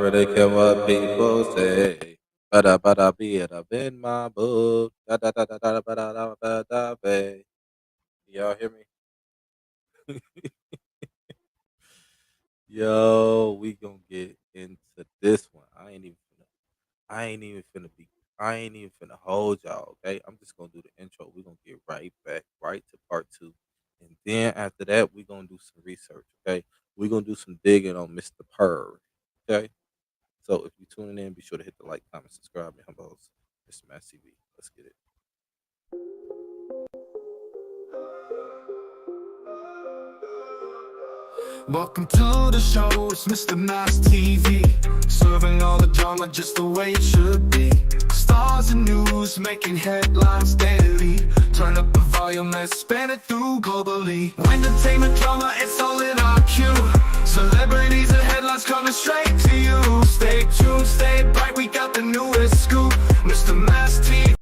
really care what people say. Bada be it up in my book. Da da da da da da da da da da da. Y'all hear me? Yo, we gonna get into this one. I ain't even finna be. I ain't even finna hold y'all. Okay, I'm just gonna do the intro. We gonna get right back, right to part two, and then after that, we gonna do some research. Okay, we gonna do some digging on Mr. Purr. Okay. So if you're tuning in, be sure to hit the like, comment, subscribe, and humbles. Mr. Mass TV. Let's get it. Welcome to the show, it's Mr. Mass TV. Serving all the drama just the way it should be. Stars and news making headlines daily. Turn up the volume, let's span it through globally. Entertainment drama, it's all in our queue. Celebrities and headlines coming straight to you. Stay tuned, stay bright, we got the newest scoop. Mr. Mass TV.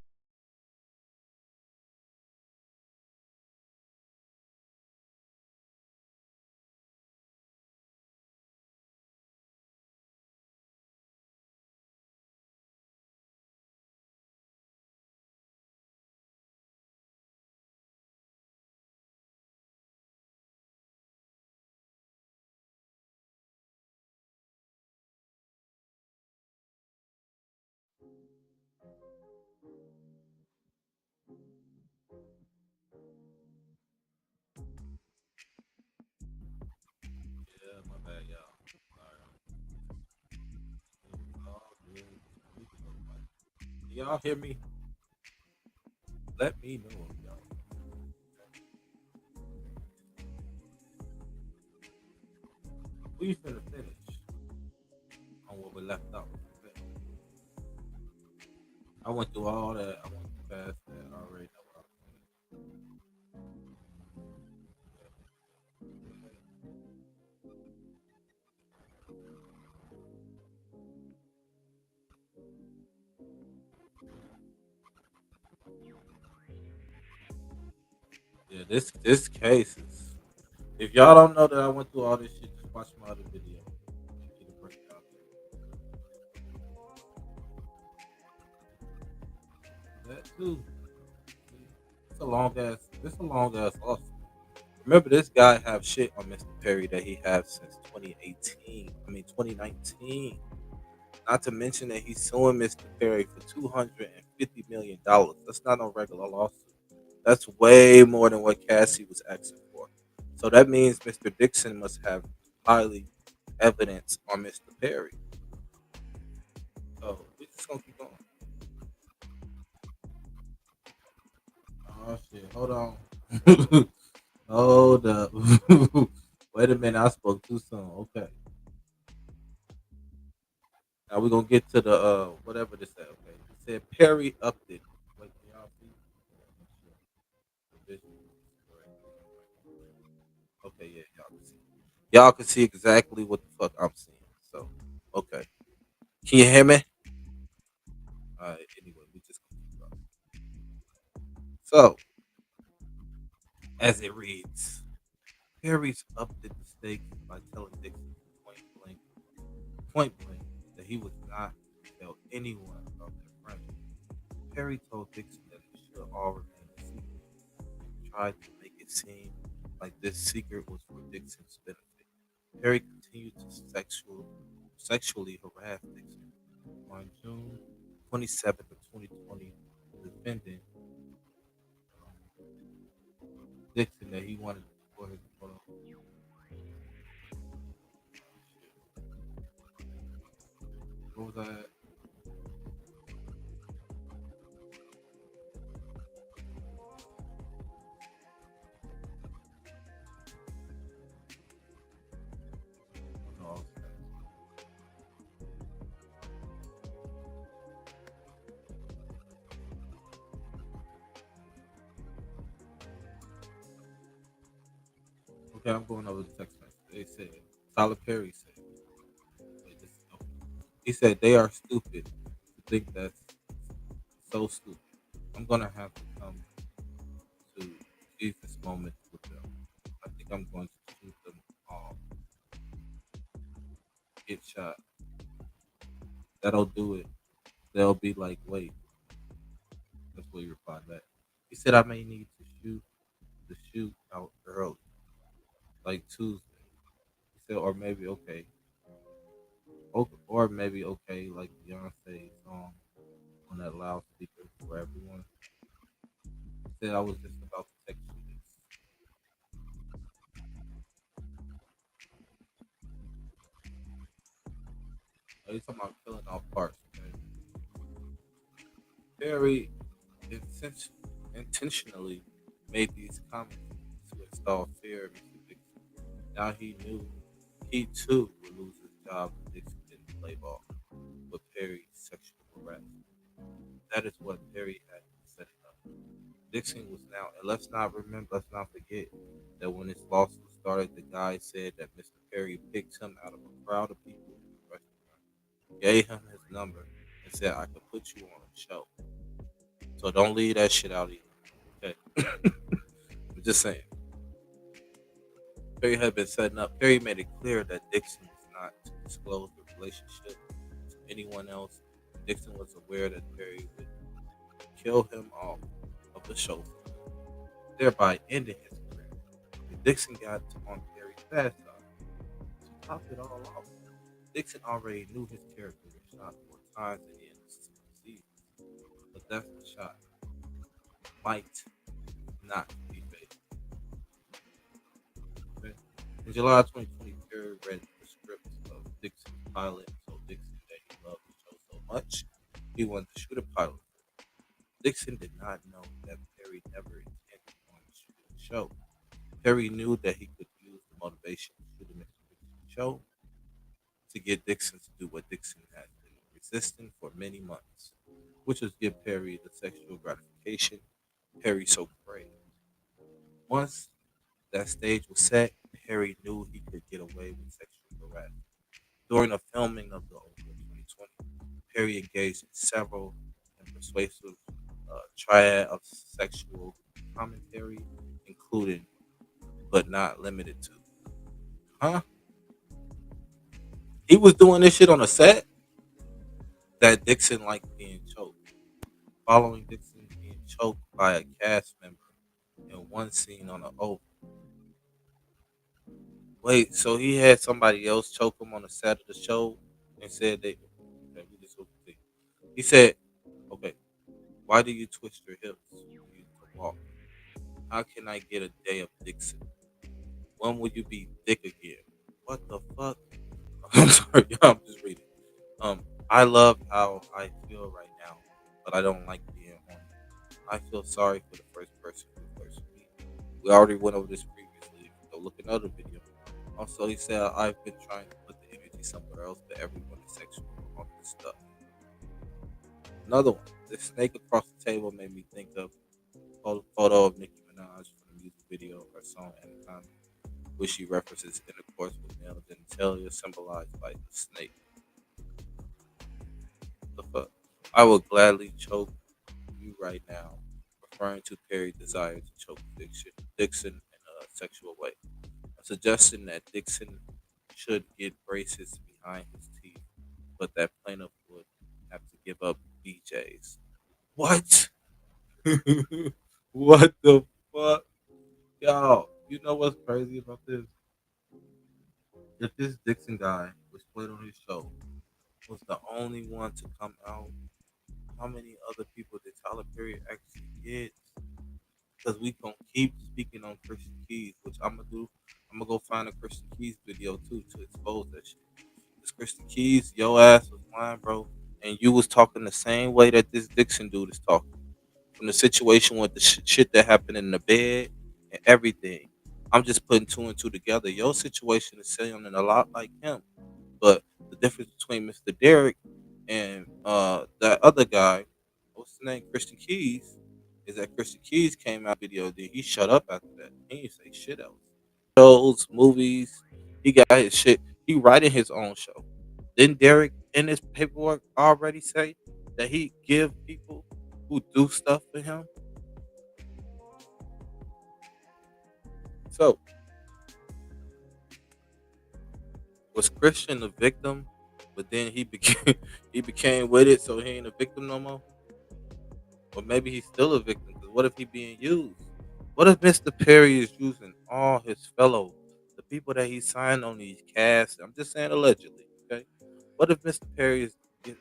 Yeah, my bad, y'all. All good. Can y'all hear me? Let me know if y'all. We finna finish on what we left off. Okay? I went through all that. I went past that. I already know what I'm doing. Yeah, this case is. If y'all don't know that I went through all this shit, just watch my other video. Get a breakdown. That too. It's a long ass. It's a long ass lawsuit. Remember, this guy have shit on Mr. Perry that he have since 2018. I mean 2019. Not to mention that he's suing Mr. Perry for $250 million. That's not a regular lawsuit. That's way more than what Cassie was asking for. So that means Mr. Dixon must have highly evidence on Mr. Perry. So we just gonna keep going. Oh shit! Hold on. Hold up. Wait a minute. I spoke too soon. Okay. Now we're gonna get to the whatever this said. Okay. It said Perry upped it. Wait, can y'all see? The vision is correct. Okay, yeah, y'all can see. Y'all can see exactly what the fuck I'm seeing. So, okay. Can you hear me? Alright, anyway, we just gonna keep going. So, as it reads, Perry's upped the stakes by telling Dixon point blank, that he would not tell anyone about their friendship. Perry told Dixon that it should all remain a secret and tried to make it seem like this secret was for Dixon's benefit. Perry continued to sexually harass Dixon. On June 27th of 2020, the defendant Dixon that he wanted for his photo. What was that? No, okay, I'm going over the text message. They said Tyler Perry said, wait, this, okay. He said they are stupid to think that's so stupid. I'm gonna have to come to Jesus moment with them. I think I'm going to shoot them all. Get shot. That'll do it. They'll be like, wait, that's what he replied back. He said, I may need to shoot the shoot out early, like Tuesday. He said, or maybe okay, like Beyonce song on that loudspeaker for everyone. He said, I was just about to text you this. Oh, he's talking about killing off parts. Okay? Very inten- intentionally made these comments to install fear in Mr. Dixon. Now he knew he too would lose his job if Dixon didn't play ball with Perry's sexual harassment. That is what Perry had been setting up. Dixon was now, and let's not forget that when this lawsuit started, the guy said that Mr. Perry picked him out of a crowd of people in the restaurant, gave him his number, and said, I could put you on a show. So don't leave that shit out either. Okay. I'm just saying. Perry had been setting up. Perry made it clear that Dixon was not to disclose the relationship to anyone else. Dixon was aware that Perry would kill him off of the show, thereby ending his career. And Dixon got on Perry's bad side to top it all off. Dixon already knew his character was shot 4 times in the end of the season, but that's the shot might not be fake. Okay? In July 2020, Perry read the script of Dixon's pilot and told Dixon that he loved the show so much he wanted to shoot a pilot. Dixon did not know that Perry never intended on shooting the show. Perry knew that he could use the motivation to shoot a Mr. Dixon show to get Dixon to do what Dixon had been resisting for many months, which was give Perry the sexual gratification Perry so craved. Once that stage was set, Perry knew he could get away with sexual harassment. During the filming of the Over 2020, Perry engaged in several and persuasive triad of sexual commentary, including but not limited to. Huh? He was doing this shit on a set that Dixon liked being choked. Following Dixon being choked by a cast member in one scene on the Oval. Wait, so he had somebody else choke him on the set of the show and said they. Okay, we just see. He said, "Okay, why do you twist your hips when you to walk? How can I get a day of Dixon? When will you be thick again? What the fuck?" I'm sorry, I'm just reading. I love how I feel right now, but I don't like being horny. I feel sorry for the first person who first me. We already went over this previously. Go look at another video. Also, he said I've been trying to put the energy somewhere else, but everyone is sexual on this stuff. Another one. The snake across the table made me think of a photo of Nicki Minaj from the music video of her song Anaconda, which she references intercourse with male genitalia symbolized by the snake. The fuck? I will gladly choke you right now, referring to Perry's desire to choke Dixon in a sexual way. A suggestion that Dixon should get braces behind his teeth, but that plaintiff would have to give up BJ's. What? What the fuck? Y'all, you know what's crazy about this? If this Dixon guy was played on his show was the only one to come out, how many other people did Tyler Perry actually get? Because we gonna keep speaking on Christian Keys, which I'm gonna do. I'm gonna go find a Christian Keys video too to expose that shit. This Christian Keys, your ass was lying, bro, and you was talking the same way that this Dixon dude is talking. From the situation with the shit that happened in the bed and everything. I'm just putting two and two together. Your situation is sounding a lot like him, but the difference between Mr. Derek and that other guy, what's the name, Christian Keys, is that Christian Keys came out video, then he shut up after that. He didn't say shit else. Shows, movies, he got his shit. He writing his own show. Didn't Derek in his paperwork already say that he give people who do stuff for him? So was Christian the victim? but then he became he became with it, so he ain't a victim no more. Or maybe he's still a victim. Because what if he being used? What if Mr. Perry is using all his fellow, the people that he signed on these casts? I'm just saying allegedly, okay? What if Mr. Perry is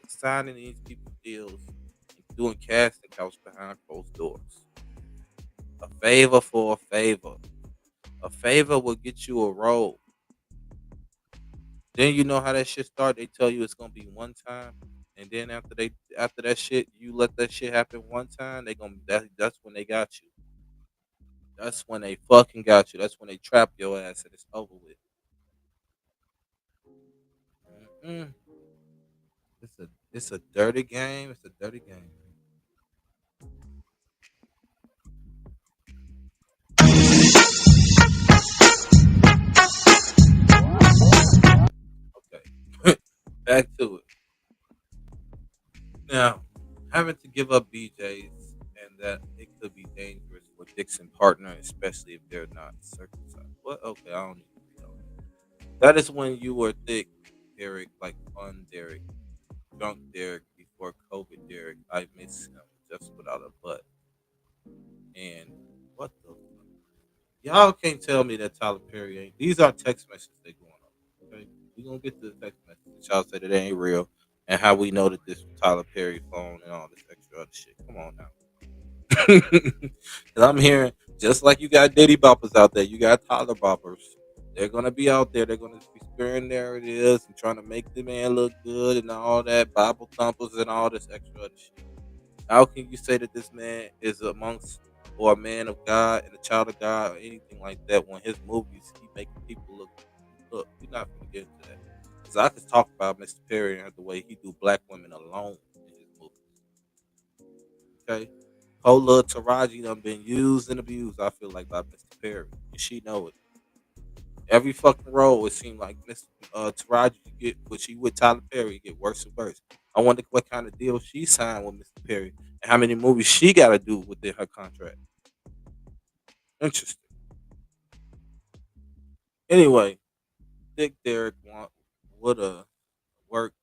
signing these people's deals and doing casting couch behind closed doors? A favor for a favor. A favor will get you a role. Then you know how that shit start. They tell you it's gonna be one time, and then after that shit, you let that shit happen one time. They gonna that's when they got you. That's when they fucking got you. That's when they trap your ass and it's over with. Mm-mm. It's a dirty game. It's a dirty game. Okay, back to it. Now, having to give up BJ's and that it could be dangerous for Dixon partner, especially if they're not circumcised. What? Okay, I don't need to read all that. That is when you were thick, Derek, like fun Derek, drunk Derek before COVID Derek. I miss him just without a butt. And what the y'all can't tell me that Tyler Perry ain't. These are text messages they going on. Okay, we gonna get to the text messages. Y'all say that they ain't real, and how we know that this was Tyler Perry phone and all this extra other shit. Come on now, because I'm hearing just like you got Diddy boppers out there, you got Tyler boppers. They're gonna be out there. They're gonna be sparing narratives and trying to make the man look good and all that Bible thumpers and all this extra other shit. How can you say that this man is amongst or a man of God and a child of God or anything like that when his movies he making people look? We're not gonna get into that. Cause I could talk about Mr. Perry and the way he do black women alone in his movies. Okay, whole little Taraji done been used and abused. I feel like by Mr. Perry, and she know it. Every fucking role it seemed like Mr. Taraji get what she with Tyler Perry get worse and worse. I wonder what kind of deal she signed with Mr. Perry and how many movies she got to do within her contract. Interesting. Anyway, Dick Derek would have worked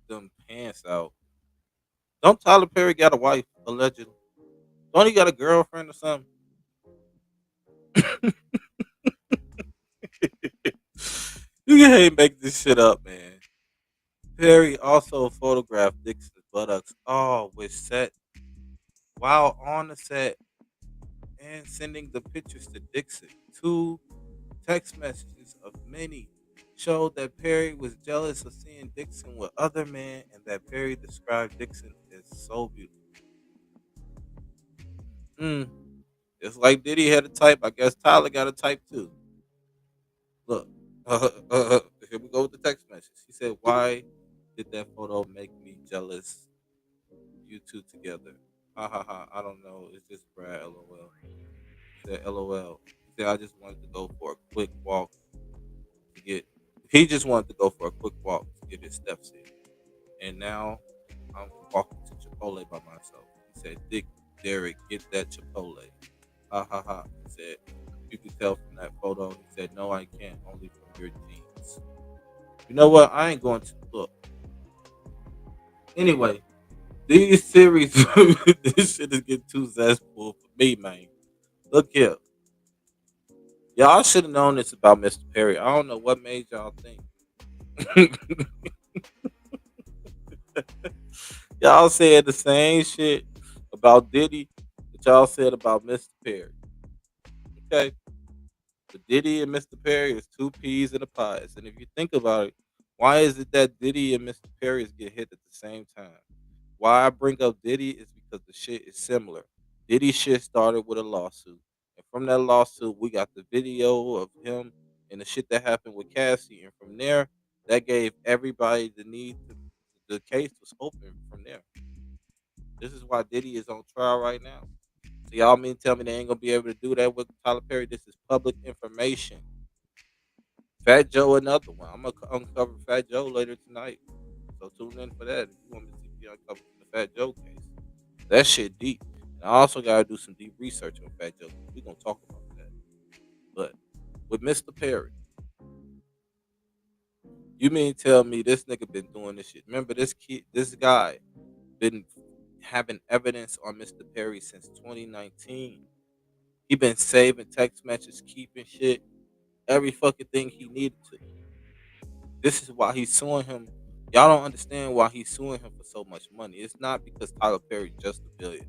them pants out. Don't Tyler Perry got a wife allegedly? Don't he got a girlfriend or something? You can't make this shit up, man. Perry also photographed Dixon's buttocks, all with set while on the set and sending the pictures to Dixon. Two text messages of many showed that Perry was jealous of seeing Dixon with other men and that Perry described Dixon as so beautiful. Mm. Just like Diddy had a type, I guess Tyler got a type too. Look, here we go with the text message. He said, "Why did that photo make me jealous? You two together. Ha ha ha. I don't know. It's just Brad. LOL." He said, "LOL." He said, "I just wanted to go for a quick walk to get." He just wanted to go for a quick walk to get his steps in, and now I'm walking to Chipotle by myself. He said, "Dick, Derek, get that Chipotle." Ha ha ha. He said, "You can tell from that photo." He said, "No, I can't. Only from your jeans." You know what? I ain't going to look. Anyway, these series, this shit is getting too zestful for me, man. Look here. Y'all should have known this about Mr. Perry. I don't know what made y'all think. Y'all said the same shit about Diddy that y'all said about Mr. Perry. Okay? But Diddy and Mr. Perry is two peas in a pod. And if you think about it, why is it that Diddy and Mr. Perry get hit at the same time? Why I bring up Diddy is because the shit is similar. Diddy shit started with a lawsuit. And from that lawsuit, we got the video of him and the shit that happened with Cassie. And from there, that gave everybody the need to, the case was open from there. This is why Diddy is on trial right now. So y'all mean tell me they ain't gonna be able to do that with Tyler Perry? This is public information. Fat Joe, another one. I'm gonna uncover Fat Joe later tonight. So tune in for that if you want me to see me uncover the Fat Joe case. That shit deep. And I also gotta do some deep research on Fat Joe. We're gonna talk about that. But with Mr. Perry, You mean tell me this nigga been doing this shit? Remember this kid, this guy been having evidence on Mr. Perry since 2019. He been saving text messages, keeping shit, every fucking thing he needed to. This is why he's suing him. Y'all don't understand why he's suing him for so much money. It's not because Tyler Perry's just a billionaire.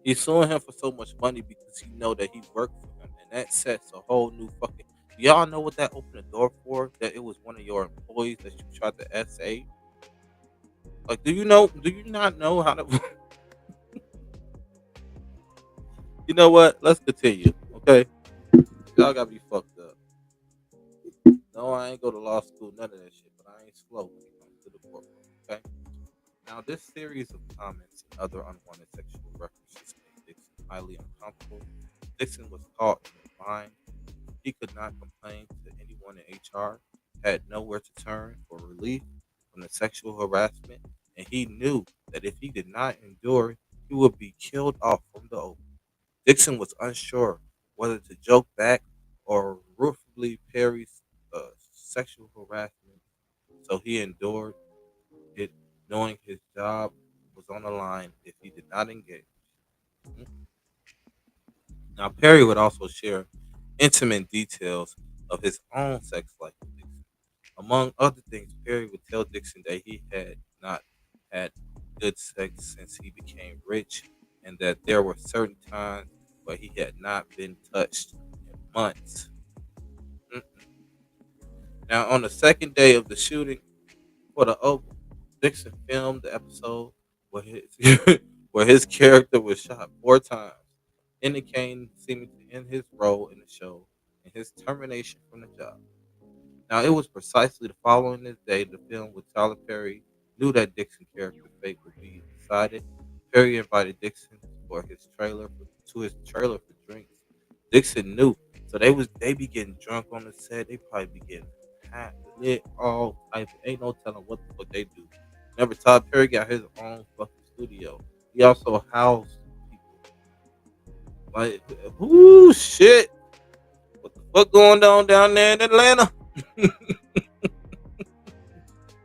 He's suing him for so much money because he know that he worked for him, and that sets a whole new fucking. Y'all know what that opened the door for? That it was one of your employees that you tried to SA. Like, do you know? Do you not know how to? You know what? Let's continue. Okay, y'all gotta be fucked up. No, I ain't go to law school, none of that shit, but I ain't slow when it comes to the courtroom. Okay. Now, this series of comments and other unwanted sexual references made Dixon highly uncomfortable. Dixon was caught in a bind. He could not complain to anyone in HR, had nowhere to turn for relief from the sexual harassment, and he knew that if he did not endure, he would be killed off from the open. Dixon was unsure whether to joke back or ruefully Perry's sexual harassment, so he endured it, knowing his job was on the line if he did not engage. Mhm. Now, Perry would also share intimate details of his own sex life with Dixon. Among other things, Perry would tell Dixon that he had not had good sex since he became rich and that there were certain times where he had not been touched in months. Mm-mm. Now, on the second day of the shooting for the Oval, Dixon filmed the episode where his where his character was shot 4 times, indicating seeming to end his role in the show and his termination from the job. Now, it was precisely the following this day the film with Tyler Perry knew that Dixon's character's fate would be decided. Perry invited Dixon for his trailer for, to his trailer for drinks. Dixon knew, so they be getting drunk on the set. They probably be getting hot, lit, all type. Ain't no telling what the fuck they do. Remember, Tyler Perry got his own fucking studio. He also housed people. Like, whoo, shit. What the fuck going on down there in Atlanta?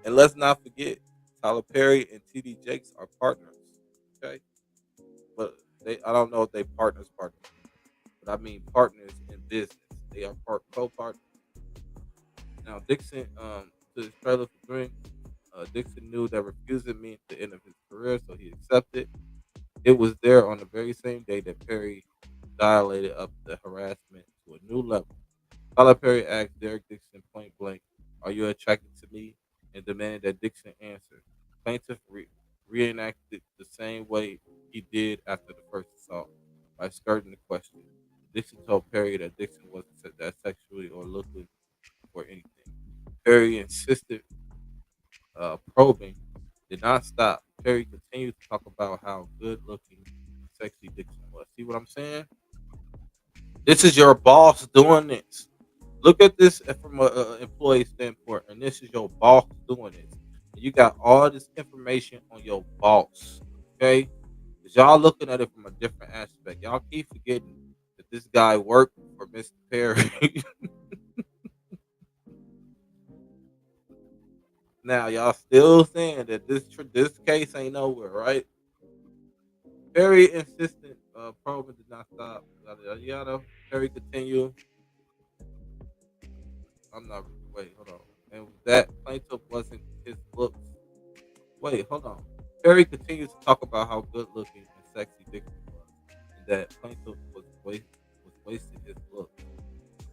And let's not forget, Tyler Perry and TD Jakes are partners. Okay, but I don't know if they partners, but I mean partners in business. They are co-partners. Now Dixon, to his trailer for drink, Dixon knew that refusing meant the end of his career, so he accepted. It was there on the very same day that Perry dilated up the harassment to a new level. Tyler Perry asked Derek Dixon point blank, "Are you attracted to me?" and demanded that Dixon answer. Plaintiff reenacted the same way he did after the first assault by skirting the question. Dixon told Perry that Dixon wasn't that sexually or looking for anything. Perry insisted, probing did not stop. Perry continued to talk about how good looking and sexy Dixon was. See what I'm saying? This is your boss doing this. Look at this from an employee standpoint, and this is your boss doing this. And you got all this information on your boss, okay? Because y'all looking at it from a different aspect. Y'all keep forgetting that this guy worked for Mr. Perry. Now y'all still saying that this case ain't nowhere, right? Perry insistent. Probing did not stop. Yada yada yada. Perry continued. I'm not. Wait, hold on. And that plaintiff wasn't his looks. Wait, hold on. Perry continues to talk about how good looking and sexy Dixon was, and that plaintiff was wasting his looks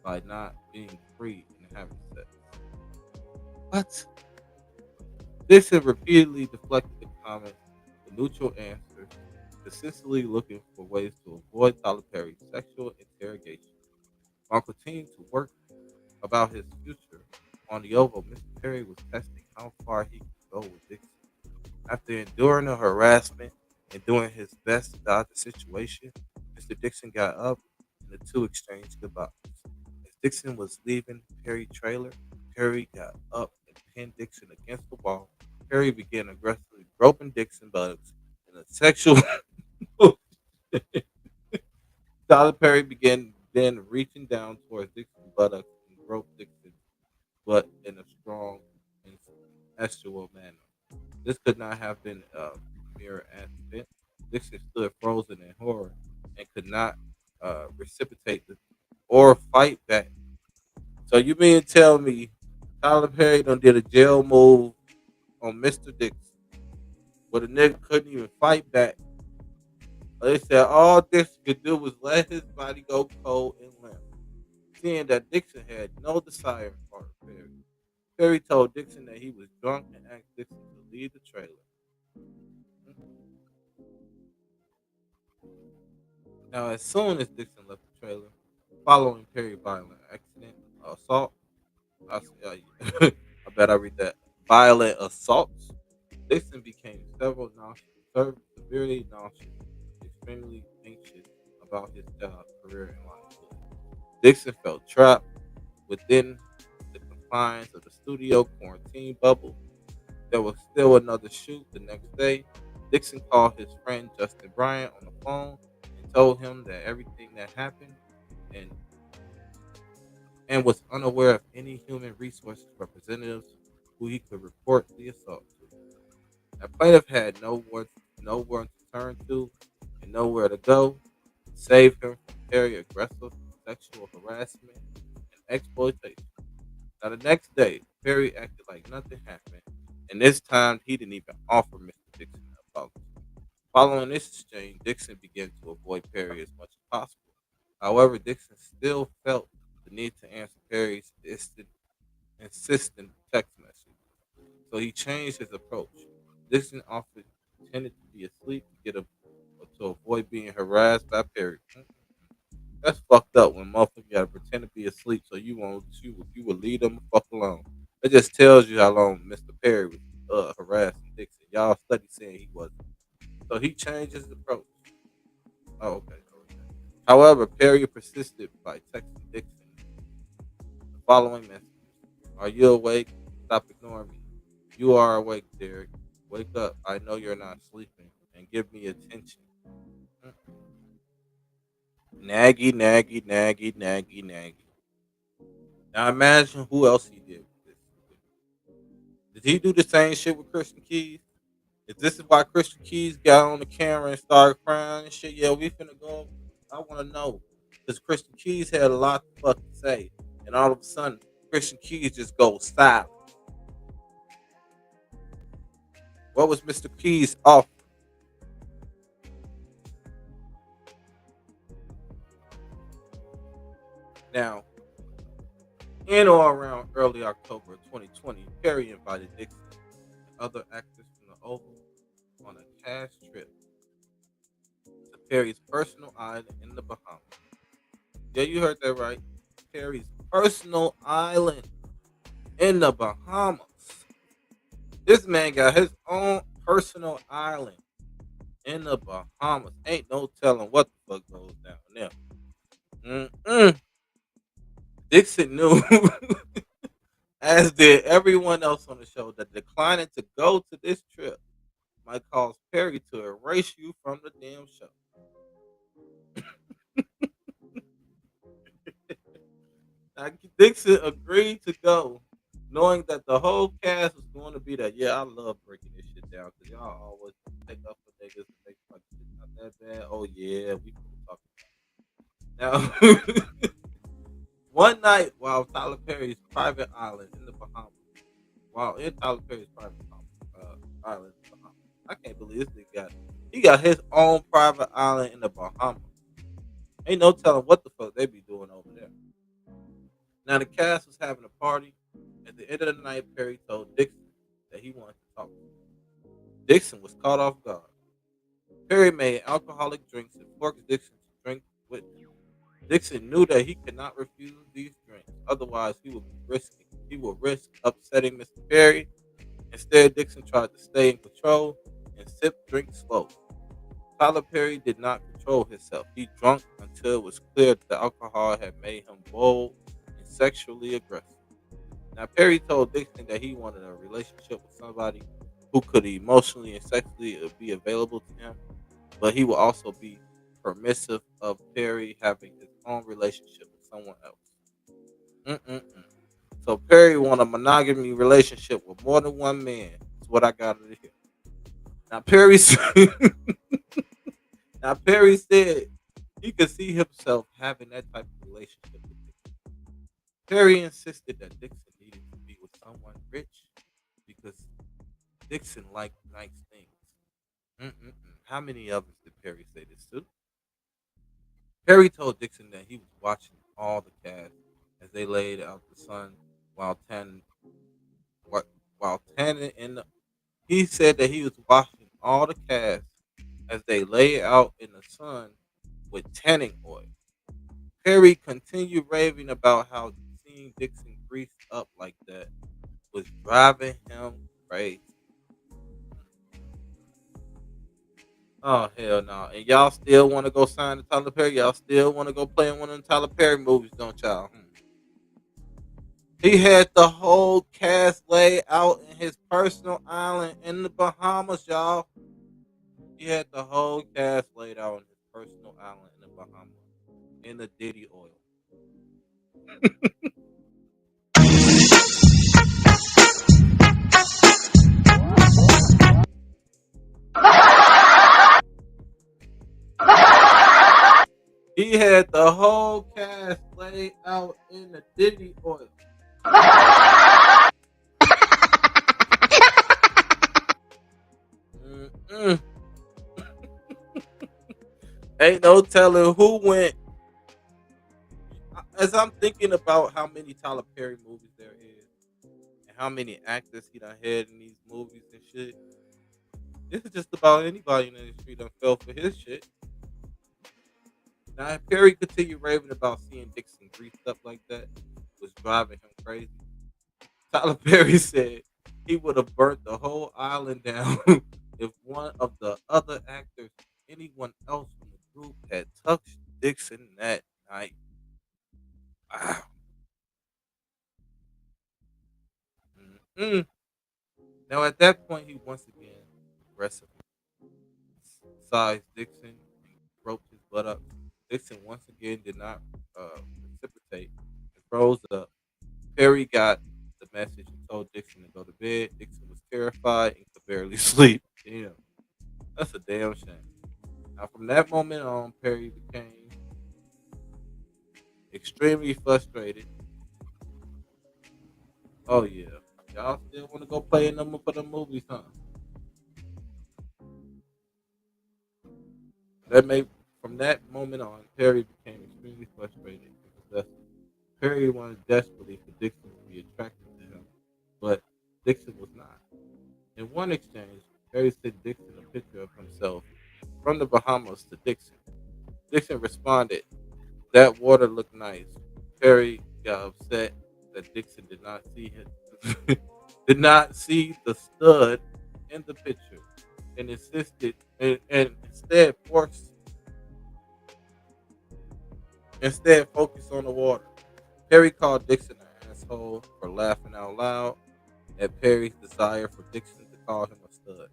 by not being free and having sex. What? Dixon repeatedly deflected the comments with neutral answers, consistently looking for ways to avoid Tyler Perry's sexual interrogation. While continuing to work about his future on the Oval, Mr. Perry was testing how far he could go with Dixon. After enduring the harassment and doing his best to dodge the situation, Mr. Dixon got up and the two exchanged goodbyes. As Dixon was leaving Perry's trailer, Perry got up and pinned Dixon against the wall. Perry began aggressively groping Dixon buttocks in a sexual. Tyler Perry began then reaching down towards Dixon's buttocks and groped Dixon's butt in a strong and gestural manner. This could not have been a mere accident. Dixon stood frozen in horror and could not reciprocate or fight back. So you mean to tell me Tyler Perry done did a jail move on Mr. Dixon, but the nigga couldn't even fight back? They said all Dixon could do was let his body go cold and limp. Seeing that Dixon had no desire for Perry, Perry told Dixon that he was drunk and asked Dixon to leave the trailer. Now, as soon as Dixon left the trailer, following Perry's violent accident, assault, I bet I read that, violent assaults, Dixon became severely nauseous, extremely anxious about his job, career, and livelihood. Dixon felt trapped within the confines of the studio quarantine bubble. There was still another shoot the next day. Dixon called his friend Justin Bryant on the phone and told him that everything that happened and was unaware of any human resources representatives who he could report the assault to. The plaintiff had no one to turn to and nowhere to go to save him from Perry's aggressive sexual harassment and exploitation. Now, the next day, Perry acted like nothing happened, and this time he didn't even offer Mr. Dixon an apology. Following this exchange, Dixon began to avoid Perry as much as possible. However, Dixon still felt the need to answer Perry's insistent text message, so he changed his approach. Dixon often pretended to be asleep to avoid being harassed by Perry. That's fucked up when motherfucker gotta pretend to be asleep so you would leave them the fuck alone. It just tells you how long Mr. Perry was harassing Dixon. Y'all study saying he wasn't. So he changed his approach. Oh, okay. Okay. However, Perry persisted by texting Dixon the following messages. Are you awake? Stop ignoring me. You are awake, Derek. Wake up. I know you're not sleeping. And give me attention. Mm. Naggy, naggy, naggy, naggy, naggy. Now imagine who else he did with this. Did he do the same shit with Christian Keys? Is this is why Christian Keys got on the camera and started crying and shit? Yeah, we finna go. I want to know because Christian Keys had a lot to fucking say, and all of a sudden Christian Keys just goes silent. What was Mr. Keys off? Now, in or around early October of 2020, Perry invited Dixon and other actors from the Oval on a cash trip to Perry's personal island in the Bahamas. Yeah, you heard that right. Perry's personal island in the Bahamas. This man got his own personal island in the Bahamas. Ain't no telling what the fuck goes down there. Mm-mm. Dixon knew, as did everyone else on the show, that declining to go to this trip might cause Perry to erase you from the damn show. Now, Dixon agreed to go, knowing that the whole cast was going to be there. Yeah, I love breaking this shit down because y'all always take up for niggas and make like shit not that bad. Oh yeah, we finna talk now. One night while Tyler Perry's private island in the Bahamas, while in Tyler Perry's private island in the Bahamas, I can't believe this nigga got his own private island in the Bahamas. Ain't no telling what the fuck they be doing over there. Now the cast was having a party. At the end of the night, Perry told Dixon that he wanted to talk to him. Dixon was caught off guard. Perry made alcoholic drinks and forced Dixon to drink with him. Dixon knew that he could not refuse these drinks, otherwise he would risk upsetting Mr. Perry. Instead, Dixon tried to stay in control and sip drinks slowly. Tyler Perry did not control himself. He drank until it was clear that the alcohol had made him bold and sexually aggressive. Now, Perry told Dixon that he wanted a relationship with somebody who could emotionally and sexually be available to him, but he would also be permissive of Perry having his own relationship with someone else. Mm-mm-mm. So Perry want a monogamy relationship with more than one man. That's what I got to hear. Now Perry now Perry said he could see himself having that type of relationship with Dixon. Perry insisted that Dixon needed to be with someone rich because Dixon liked nice things. Mm-mm-mm. How many others did Perry say this to? Perry told Dixon that he was watching all the cast as they laid out the sun while tanning. What while tanning in the, he said that he was watching all the cast as they lay out in the sun with tanning oil. Perry continued raving about how seeing Dixon greased up like that was driving him crazy. Oh hell no! And y'all still want to go sign to Tyler Perry? Y'all still want to go play in one of the Tyler Perry movies, don't y'all? He had the whole cast laid out in his personal island in the Bahamas, y'all. He had the whole cast laid out on his personal island in the Bahamas in the Diddy oil. He had the whole cast laid out in the Diddy oil. Mm-mm. Ain't no telling who went. As I'm thinking about how many Tyler Perry movies there is and how many actors he done had in these movies and shit, this is just about anybody in the industry done fell for his shit. Now, if Perry continued raving about seeing Dixon greased up like that was driving him crazy, Tyler Perry said he would have burnt the whole island down if one of the other actors, anyone else from the group, had touched Dixon that night. Wow. Mm-mm. Now, at that point, he once again aggressively sized Dixon and roped his butt up. Dixon once again did not reciprocate and froze up. Perry got the message and told Dixon to go to bed. Dixon was terrified and could barely sleep. Damn, that's a damn shame. Now, from that moment on, Perry became extremely frustrated. Oh yeah, y'all still want to go play in them for the movies, huh? That made from that moment on, Perry became extremely frustrated and possessive. Perry wanted desperately for Dixon to be attracted to him, but Dixon was not. In one exchange, Perry sent Dixon a picture of himself from the Bahamas to Dixon. Dixon responded, "That water looked nice." Perry got upset that Dixon did not see him, did not see the stud in the picture, and insisted and instead focused on the water. Perry called Dixon an asshole for laughing out loud at Perry's desire for Dixon to call him a stud.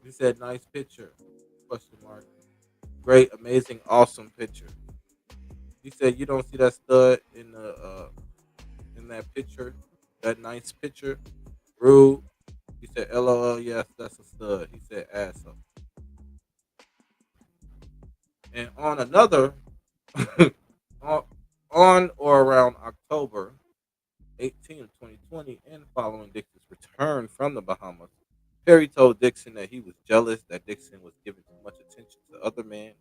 He said, "Nice picture?" Question mark. Great, amazing, awesome picture. He said, "You don't see that stud in that picture, that nice picture." Rude. He said, "LOL, yes, that's a stud." He said, "Asshole." And on another, on, on or around October 18th, 2020, and following Dixon's return from the Bahamas, Perry told Dixon that he was jealous that Dixon was giving too much attention to other men.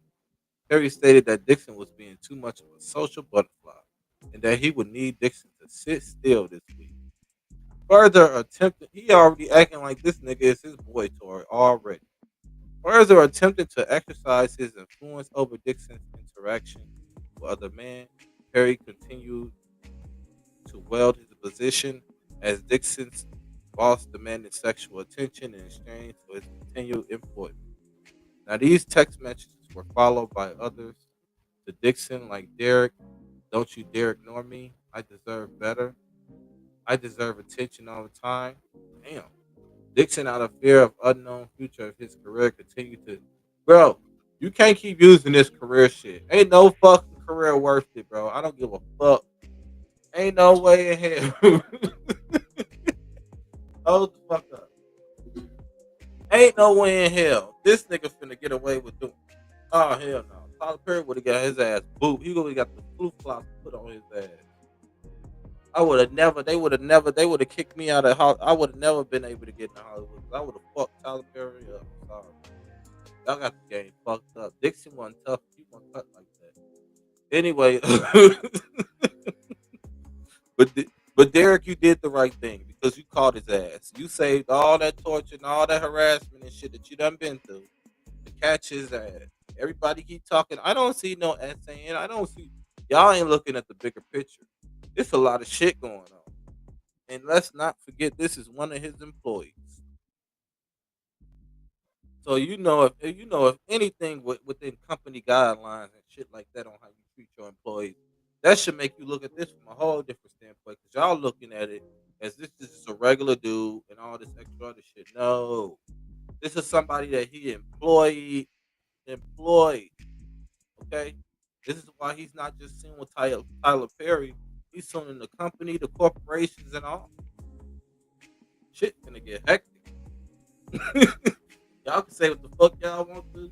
Perry stated that Dixon was being too much of a social butterfly and that he would need Dixon to sit still this week. Further attempting, he already acting like this nigga is his boy toy already. Further attempting to exercise his influence over Dixon's interaction with other men, Perry continued to wield his position as Dixon's boss demanded sexual attention in exchange for his continued employment. Now, these text messages were followed by others to Dixon like Derek, "Don't you dare ignore me. I deserve better. I deserve attention all the time." Damn. Dixon, out of fear of unknown future of his career, continued to, bro, you can't keep using this career shit. Ain't no fucking career worth it, bro. I don't give a fuck. Ain't no way in hell. Hold the fuck up. Ain't no way in hell. This nigga finna get away with doing. Oh hell no. Tyler Perry would have got his ass boot. He would have got the flip flops put on his ass. I would have never. They would have never. They would have kicked me out of Hollywood. I would have never been able to get into Hollywood. 'Cause I would have fucked Tyler Perry up. I'm sorry. Y'all got the game fucked up. Dixon wasn't tough. He wasn't cut like that. Anyway, but Derek, you did the right thing because you caught his ass. You saved all that torture and all that harassment and shit that you done been through to catch his ass. Everybody keep talking. I don't see no essay, and I don't see y'all ain't looking at the bigger picture. It's a lot of shit going on, and let's not forget this is one of his employees. So you know if anything within company guidelines and shit like that on how you treat your employees, that should make you look at this from a whole different standpoint. Because y'all looking at it as this is a regular dude and all this extra other shit. No, this is somebody that he employed. Okay, this is why he's not just seen with Tyler Perry. He's suing the company, the corporations, and all. Shit gonna get hectic. Y'all can say what the fuck y'all want to.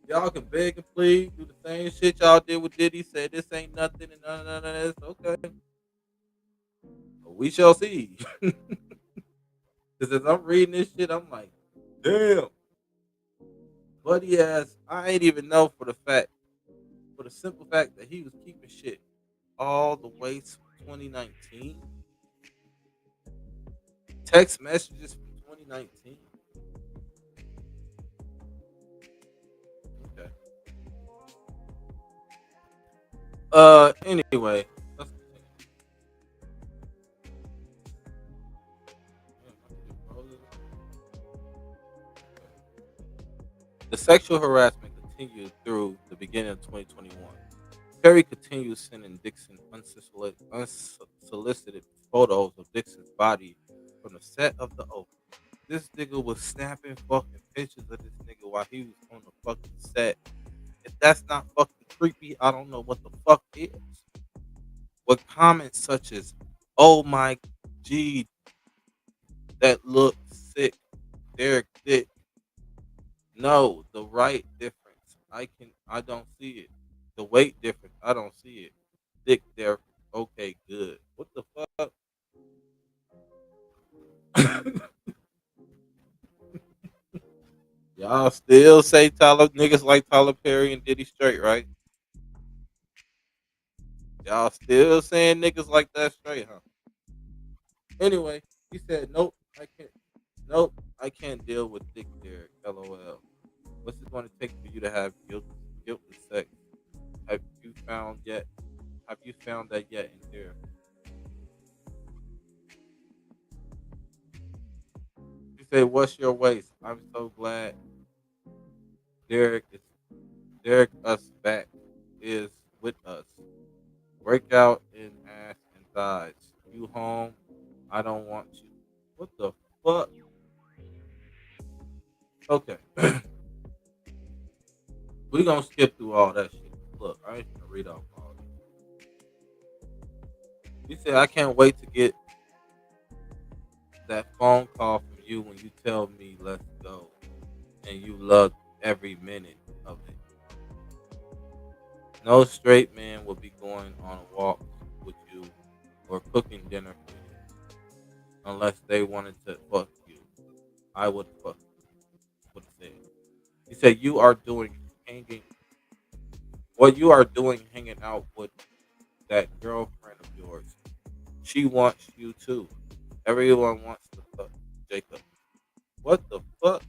Y'all can beg and plead, do the same shit y'all did with Diddy. Said this ain't nothing and none of this. Okay, but we shall see. Because as I'm reading this shit, I'm like, damn, buddy ass. I ain't even know for the simple fact that he was keeping shit all the way to 2019. Text messages from 2019. Okay. Anyway, let's continue. Damn, my shit frozen. Okay. The sexual harassment continued through the beginning of 2021. Perry continued sending Dixon unsolicited photos of Dixon's body from the set of The Oath. This nigga was snapping fucking pictures of this nigga while he was on the fucking set. If that's not fucking creepy, I don't know what the fuck is. With comments such as, "Oh my G, that looks sick, Derek Dick." No, the right difference. I don't see it. The weight difference. I don't see it. Dick there. Okay, good. What the fuck? Y'all still say Tyler niggas like Tyler Perry and Diddy straight, right? Y'all still saying niggas like that straight, huh? Anyway, he said, "Nope, I can't. Nope, I can't deal with Dick Derek. LOL. What's it going to take for you to have guiltless sex? Have you found yet? Have you found that yet in there?" He said, "What's your waist? I'm so glad Derek is Derek us back is with us. Breakout in ass and thighs. You home? I don't want you." What the fuck? Okay, we gonna skip through all that shit. Look, I ain't gonna read off all this. He said, "I can't wait to get that phone call from you when you tell me let's go, and you love every minute of it. No straight man will be going on a walk with you or cooking dinner for you unless they wanted to fuck you. I would fuck would have said." He said, "You are doing hanging what you are doing hanging out with that girlfriend of yours. She wants you too. Everyone wants to fuck Jacob." What the fuck?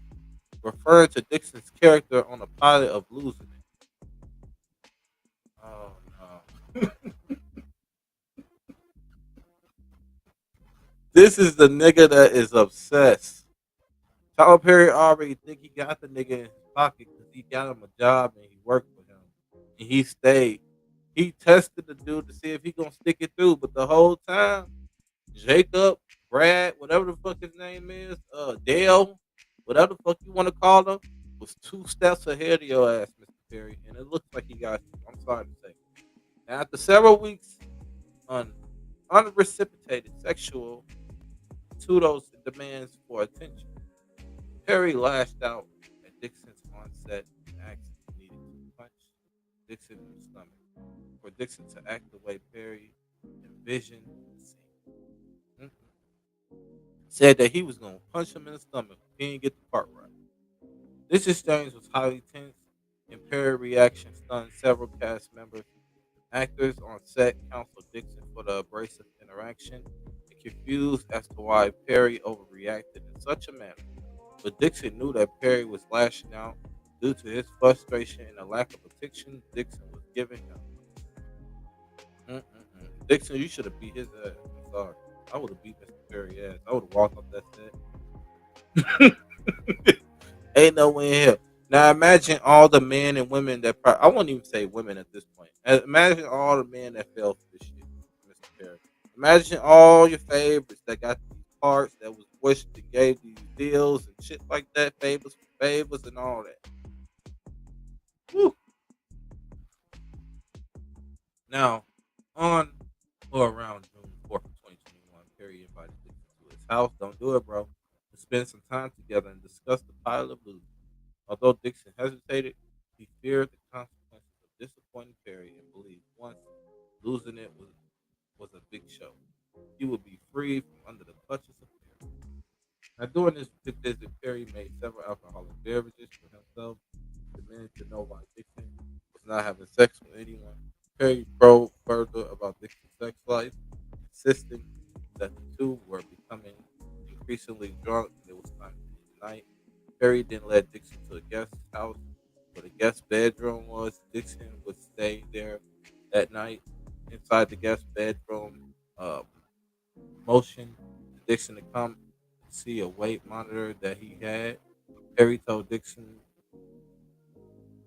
Referring to Dixon's character on the pilot of Losing It. Oh no. This is the nigga that is obsessed. Tyler Perry already think he got the nigga in his pocket because he got him a job and he worked for him. And he stayed. He tested the dude to see if he gonna stick it through, but the whole time, Jacob, Brad, whatever the fuck his name is, Dale, whatever the fuck you want to call him, was two steps ahead of your ass, Mr. Perry. And it looks like he got you. I'm sorry to say. After several weeks un, unreciprocated sexual to those demands for attention. Perry lashed out at Dixon's onset and asked if he needed to punch Dixon in the stomach for Dixon to act the way Perry envisioned the scene. Mhm. Said that he was going to punch him in the stomach if he didn't get the part right. This exchange was highly tense, and Perry's reaction stunned several cast members. Actors on set counseled Dixon for the abrasive interaction and confused as to why Perry overreacted in such a manner. But Dixon knew that Perry was lashing out due to his frustration and the lack of attention Dixon was giving him. Dixon, you should have beat his ass. I'm sorry. I would have beat Mr. Perry ass. I would have walked off that set. Ain't no way in hell. Now imagine all the men and women that I won't even say women at this point. Imagine all the men that fell for this shit, Mr. Perry. Imagine all your favorites that got these parts that was wished and gave these deals and shit like that, favors and all that. Whew. Now, on or around June 4th, 2021, Perry invited Dixon to his house. Don't do it, bro. To spend some time together and discuss the pile of loot. Although Dixon hesitated, he feared the consequences of disappointing Perry and believed once losing it was a big show. He would be free from under the clutches of Perry. Now, during this visit, Perry made several alcoholic beverages for himself, demanding to know why Dixon was not having sex with anyone. Perry probed further about Dixon's sex life, insisting that the two were becoming increasingly drunk and it was time to end the night. Perry then led Dixon to a guest house where the guest bedroom was. Dixon would stay there that night. Inside the guest bedroom, motion Dixon to come see a weight monitor that he had. Perry told Dixon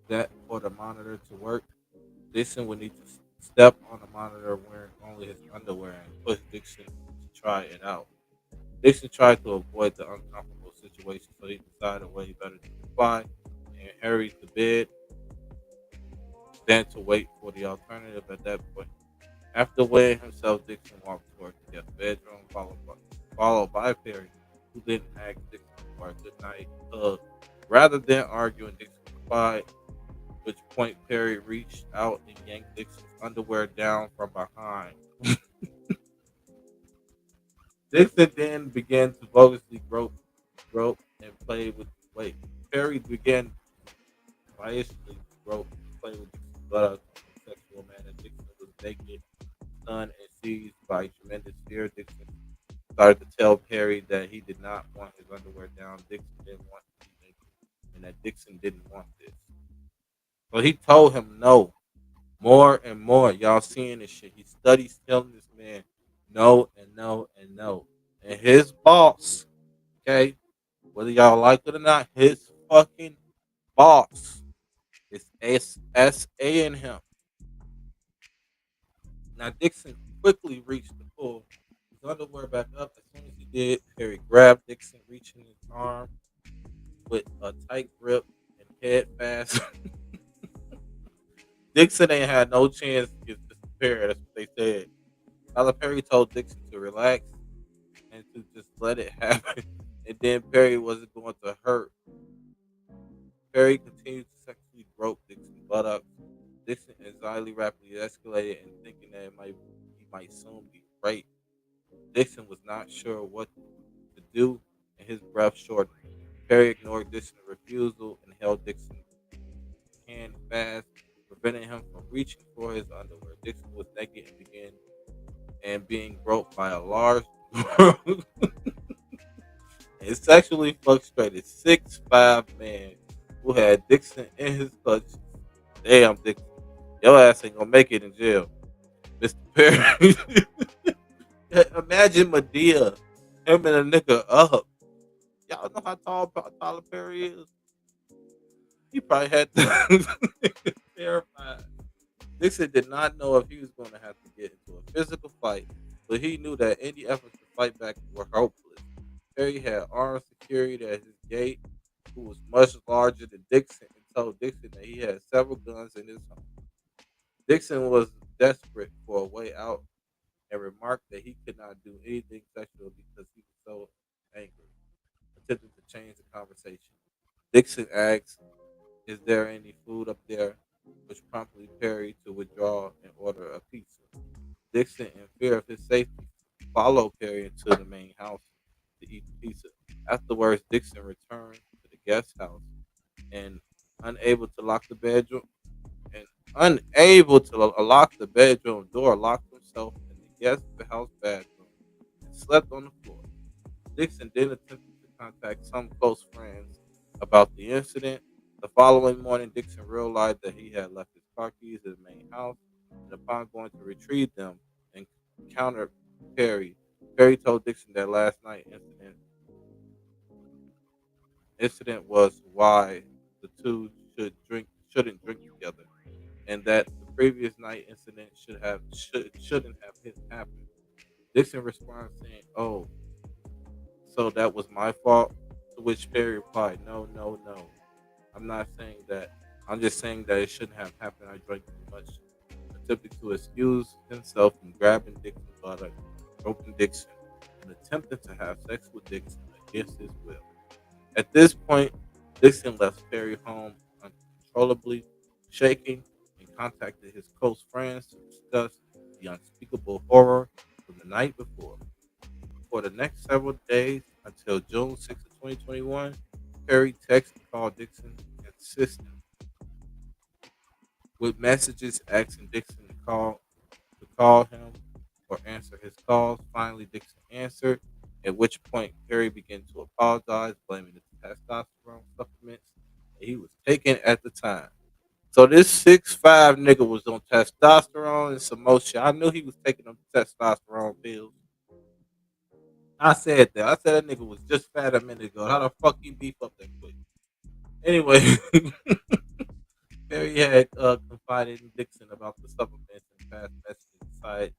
that for the monitor to work, Dixon would need to step on the monitor wearing only his underwear and push Dixon to try it out. Dixon tried to avoid the uncomfortable situation, so he decided way better to comply and hurried to bed than to wait for the alternative at that point. After weighing himself, Dixon walked toward the guest bedroom, followed by Perry, who didn't ask Dixon for a good night hug. Rather than arguing, Dixon complied, which point Perry reached out and yanked Dixon's underwear down from behind. Dixon then began to vigorously grope, and play with the weight. Perry began viciously to grope and play with Dixon's buttocks in a sexual manner. Dixon was naked, stunned, and seized by tremendous fear. Dixon started to tell Perry that he did not want his underwear down. Dixon didn't want to be naked, and that Dixon didn't want this. So he told him no more and more. Y'all seeing this shit. He studies telling this man no and no and no. And his boss, okay, whether y'all like it or not, his fucking boss is SSA in him. Now Dixon quickly reached to pull his underwear back up. As soon as he did, Perry grabbed Dixon, reaching his arm with a tight grip and head fast. Dixon ain't had no chance to get disappeared. That's what they said. Tyler Perry told Dixon to relax and to just let it happen. And then Perry wasn't going to hurt. Perry continued to sexually grope Dixon's buttocks. Dixon anxiety rapidly escalated and thinking that he might soon be raped. Dixon was not sure what to do and his breath shortened. Perry ignored Dixon's refusal and held Dixon's hand fast, preventing him from reaching for his underwear. Dixon was naked and being groped by a large and sexually frustrated 6'5" man who had Dixon in his clutches. Damn, Dixon, your ass ain't gonna make it in jail, Mr. Perry. Imagine Medea, him and a nigga up. Y'all know how tall Tyler Perry is. He probably had terrified. Dixon did not know if he was going to have to get into a physical fight, but he knew that any efforts to fight back were hopeless. Perry had armed security at his gate, who was much larger than Dixon, and told Dixon that he had several guns in his home. Dixon was desperate for a way out and remarked that he could not do anything sexual because he was so angry, attempting to change the conversation. Dixon asked, "Is there any food up there?" which promptly Perry to withdraw and order a pizza. Dixon, in fear of his safety, followed Perry into the main house to eat the pizza. Afterwards, Dixon returned to the guest house and unable to lock the bedroom and unable to lock the bedroom door, locked himself in the guest house bathroom and slept on the floor. Dixon then attempted to contact some close friends about the incident. The following morning, Dixon realized that he had left his car keys in the main house, and upon going to retrieve them, encountered Perry. Perry told Dixon that last night incident was why the two shouldn't drink together, and that the previous night incident shouldn't have happened. Dixon responded saying, "Oh, so that was my fault?" To which Perry replied, "No, no, no. I'm not saying that. I'm just saying that it shouldn't have happened. I drank too much." Attempting to excuse himself from grabbing Dixon's body, groping Dixon, and attempting to have sex with Dixon against his will. At this point, Dixon left Perry home uncontrollably, shaking, and contacted his close friends to discuss the unspeakable horror from the night before. For the next several days until June 6th, 2021, Perry texted and called Dixon consistent with messages asking Dixon to call him or answer his calls. Finally, Dixon answered, at which point Perry began to apologize, blaming the testosterone supplements that he was taking at the time. So this 6'5" nigga was on testosterone and some more shit. I knew he was taking them testosterone pills. I said that. I said that nigga was just fat a minute ago. How the fuck he beef up that quick? Anyway, Perry had confided in Dixon about the supplements and past messages, decided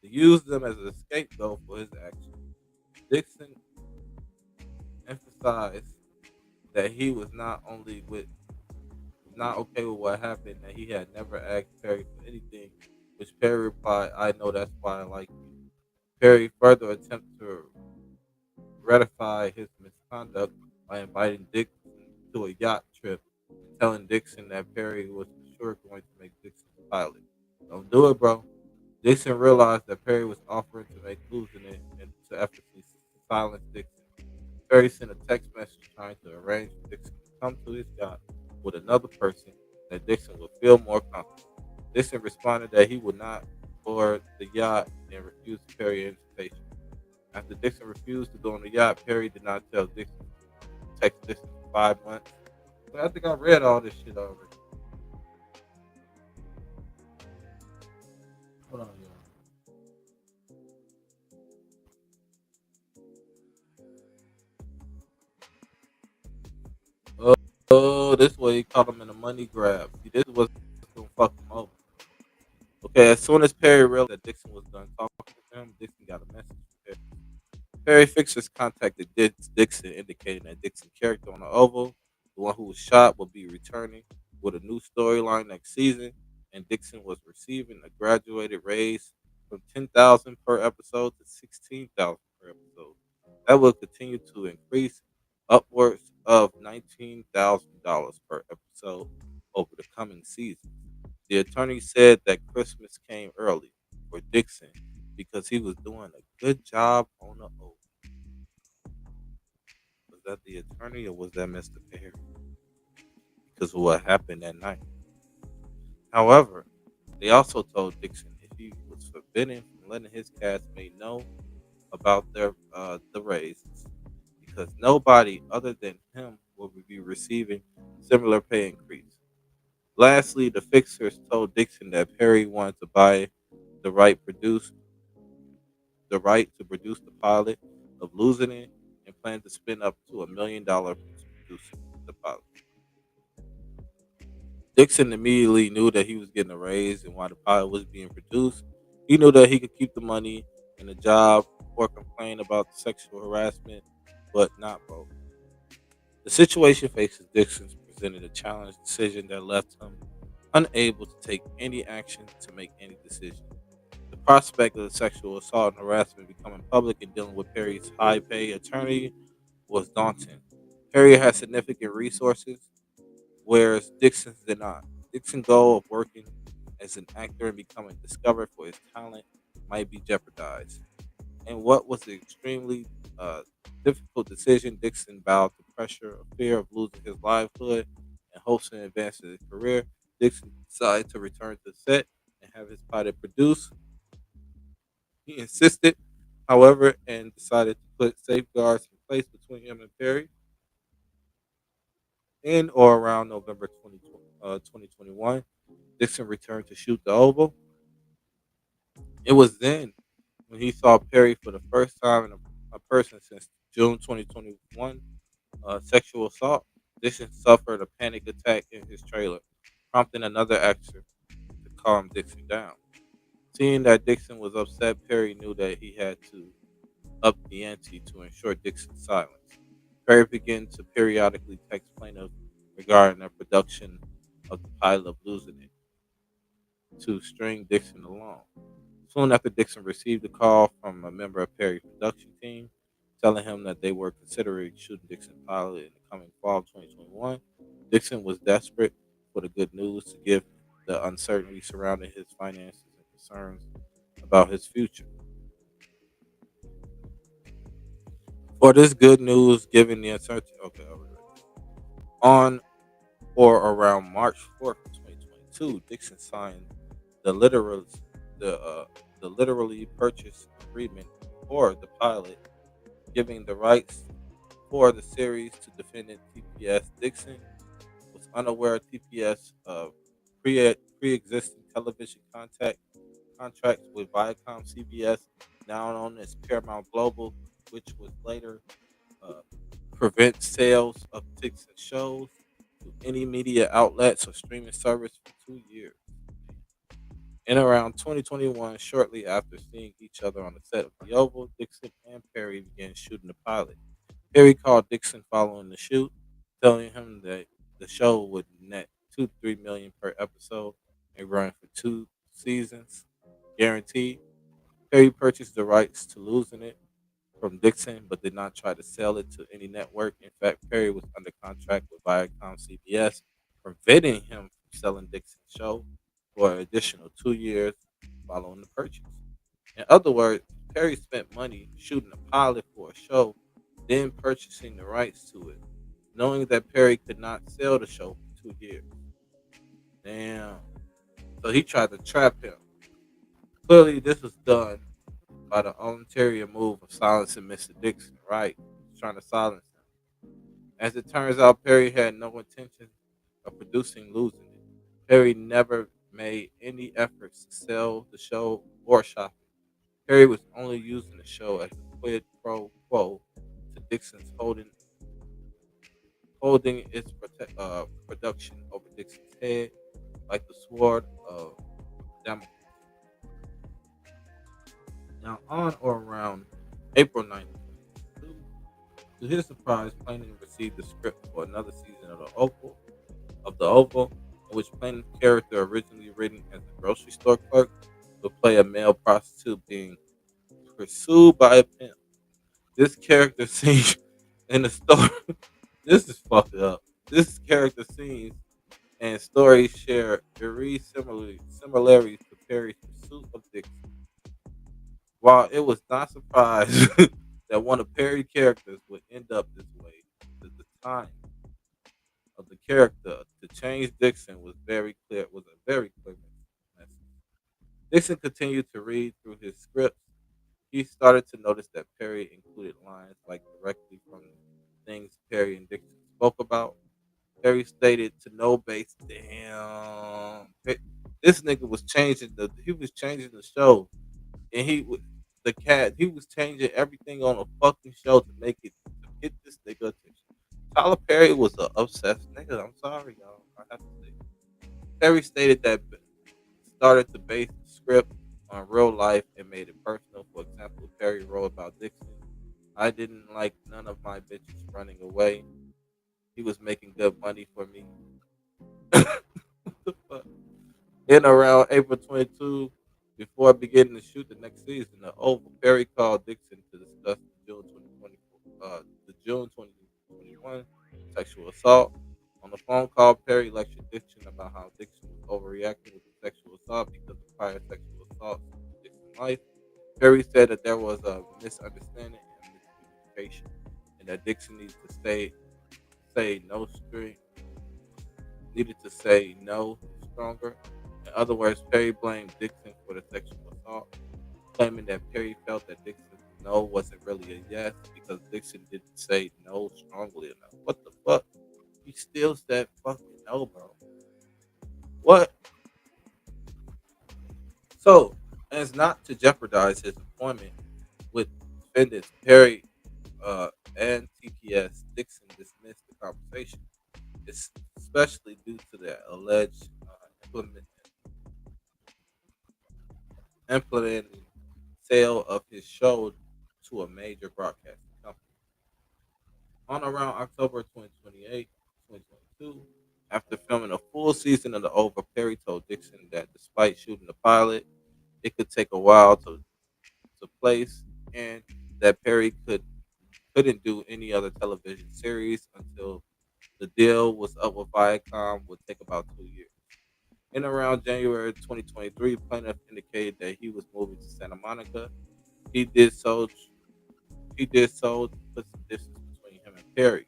to use them as a scapegoat for his actions. Dixon emphasized that he was not okay with what happened, that he had never asked Perry for anything, which Perry replied, "I know, that's why I like you." Perry further attempted to ratify his misconduct by inviting Dixon to a yacht trip and telling Dixon that Perry was for sure going to make Dixon the pilot. Don't do it, bro. Dixon realized that Perry was offering to make losing it and to effortlessly silence Dixon. Perry sent a text message trying to arrange for Dixon to come to his yacht with another person that Dixon would feel more comfortable. Dixon responded that he would not board the yacht and refused Perry's invitation. After Dixon refused to go on the yacht, Perry did not tell Dixon to text Dixon for 5 months. But I think I read all this shit already. Hold on, y'all. Oh, this way he caught him in a money grab. See, this was gonna fuck him over. Okay, as soon as Perry realized that Dixon was done talking to him, Dixon got a message from Perry. Perry Fixers contacted Dixon, indicating that Dixon's character on the Oval, the one who was shot, will be returning with a new storyline next season, and Dixon was receiving a graduated raise from 10,000 per episode to 16,000 per episode. That will continue to increase upwards of $19,000 per episode over the coming season. The attorney said that Christmas came early for Dixon because he was doing a good job on the oath. Was that the attorney or was that Mr. Perry? Because of what happened that night. However, they also told Dixon if he was forbidden from letting his castmate know about the raises, because nobody other than him will be receiving similar pay increase. Lastly, the fixers told Dixon that Perry wanted to buy the right produce the right to produce the pilot of losing it and planned to spend up to $1 million to produce the pilot. Dixon immediately knew that he was getting a raise and while the pilot was being produced, he knew that he could keep the money and the job or complain about the sexual harassment, but not both. The situation faces Dixon presented a challenging decision that left him unable to take any action to make any decision. The prospect of the sexual assault and harassment becoming public and dealing with Perry's high pay attorney was daunting. Perry had significant resources, whereas Dixon's did not. Dixon's goal of working as an actor and becoming discovered for his talent might be jeopardized. In what was an extremely uh, difficult decision, Dixon bowed to pressure, a fear of losing his livelihood, and hopes to advance in his career. Dixon decided to return to set and have his pilot produced. He insisted, however, and decided to put safeguards in place between him and Perry. In or around November 2021, Dixon returned to shoot the Oval. It was then when he saw Perry for the first time in a person since June 2021 sexual assault. Dixon suffered a panic attack in his trailer, prompting another actor to calm Dixon down. Seeing that Dixon was upset, Perry knew that he had to up the ante to ensure Dixon's silence. Perry began to periodically text plaintiff regarding the production of the pilot of Losing It to string Dixon along. Soon after Dixon received a call from a member of Perry's production team telling him that they were considering shooting Dixon's pilot in the coming fall of 2021. Dixon was desperate for the good news to give the uncertainty surrounding his finances and concerns about his future. For this good news, given the uncertainty, okay, all right. On or around March 4th, 2022, Dixon signed the literal the literally purchase agreement for the pilot, giving the rights for the series to defendant TPS. Dixon was unaware TPS pre-existing television contracts with Viacom CBS, now known as Paramount Global, which was later uh, prevent sales of Dixon shows to any media outlets or streaming service for 2 years. In around 2021, shortly after seeing each other on the set of The Oval, Dixon and Perry began shooting the pilot. Perry called Dixon following the shoot, telling him that the show would net 2 to 3 million per episode and run for 2 seasons, guaranteed. Perry purchased the rights to Losing It from Dixon, but did not try to sell it to any network. In fact, Perry was under contract with Viacom CBS, preventing him from selling Dixon's show for an additional 2 years following the purchase. In other words, Perry spent money shooting a pilot for a show, then purchasing the rights to it, knowing that Perry could not sell the show for 2 years. Damn. So he tried to trap him. Clearly, this was done by the ulterior move of silencing Mr. Dixon, right? He's trying to silence him. As it turns out, Perry had no intention of producing Losing It. Perry never made any efforts to sell the show or shop it. Perry was only using the show as a quid pro quo to Dixon's holding its production over Dixon's head like the sword of Damocles. Now, on or around April 9th, to his surprise, Plainton received the script for another season of the Oval, in which Plainton's character, originally written as a grocery store clerk, would play a male prostitute being pursued by a pimp. This character scene in the story, this is fucked up. This character scenes and stories share very similarities to Perry's pursuit of Dixon. While it was not surprised that one of Perry's characters would end up this way, the time of the character to change Dixon was very clear. Was a very clear message. Dixon continued to read through his scripts. He started to notice that Perry included lines like directly from things Perry and Dixon spoke about. Perry stated to no base. Damn, this nigga was changing the. He was changing the show, and he was the cat. He was changing everything on a fucking show to make it to get this nigga attention. Tyler Perry was an obsessed nigga. I'm sorry, y'all. I have to say. Perry stated that started to base the script on real life and made it personal. For example, Perry wrote about Dixon. I didn't like none of my bitches running away. He was making good money for me. What the fuck? In around April 22, Before beginning to shoot the next season, the Oval, Perry called Dixon to discuss the June 2021 sexual assault. On the phone call, Perry lectured Dixon about how Dixon was overreacting with the sexual assault because of prior sexual assaults in Dixon's life. Perry said that there was a misunderstanding and miscommunication, and that Dixon say no string needed to say no stronger. In other words, Perry blamed Dixon for the sexual assault, claiming that Perry felt that Dixon's no wasn't really a yes because Dixon didn't say no strongly enough. What the fuck? He still said fucking no, bro. What? So, as not to jeopardize his employment with defendants Perry and TPS, Dixon dismissed the conversation, especially due to the alleged implementing sale of his show to a major broadcasting company. On around October 2028, 2022, after filming a full season of The Over, Perry told Dixon that despite shooting the pilot, it could take a while to place and that Perry couldn't do any other television series until the deal was up with Viacom would take about 2 years. In around January 2023, plaintiff indicated that he was moving to Santa Monica. He did so. He did so to put some distance between him and Perry.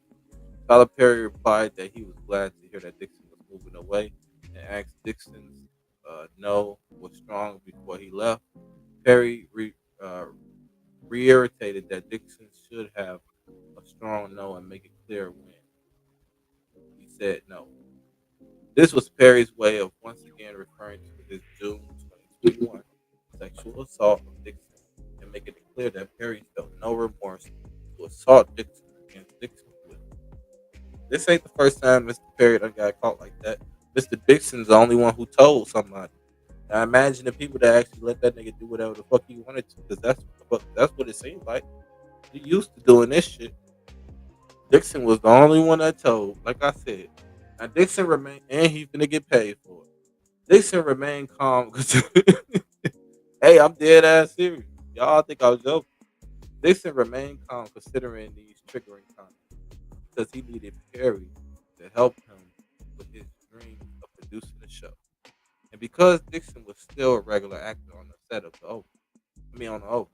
Tyler Perry replied that he was glad to hear that Dixon was moving away and asked Dixon's no was strong before he left. Perry reiterated that Dixon should have a strong no and make it clear when he said no. This was Perry's way of once again referring to his June 2021 sexual assault of Dixon and making it clear that Perry felt no remorse to assault Dixon against Dixon's will. This ain't the first time Mr. Perry done got caught like that. Mr. Dixon's the only one who told somebody. Now imagine the people that actually let that nigga do whatever the fuck he wanted to, because that's what it seems like. He used to doing this shit. Dixon was the only one that told. Like I said, now Dixon remained, and he's gonna get paid for it. Dixon remained calm because, hey, I'm dead ass serious. Y'all think I was joking. Dixon remained calm considering these triggering comments because he needed Perry to help him with his dream of producing the show. And because Dixon was still a regular actor on the set of on the Oval,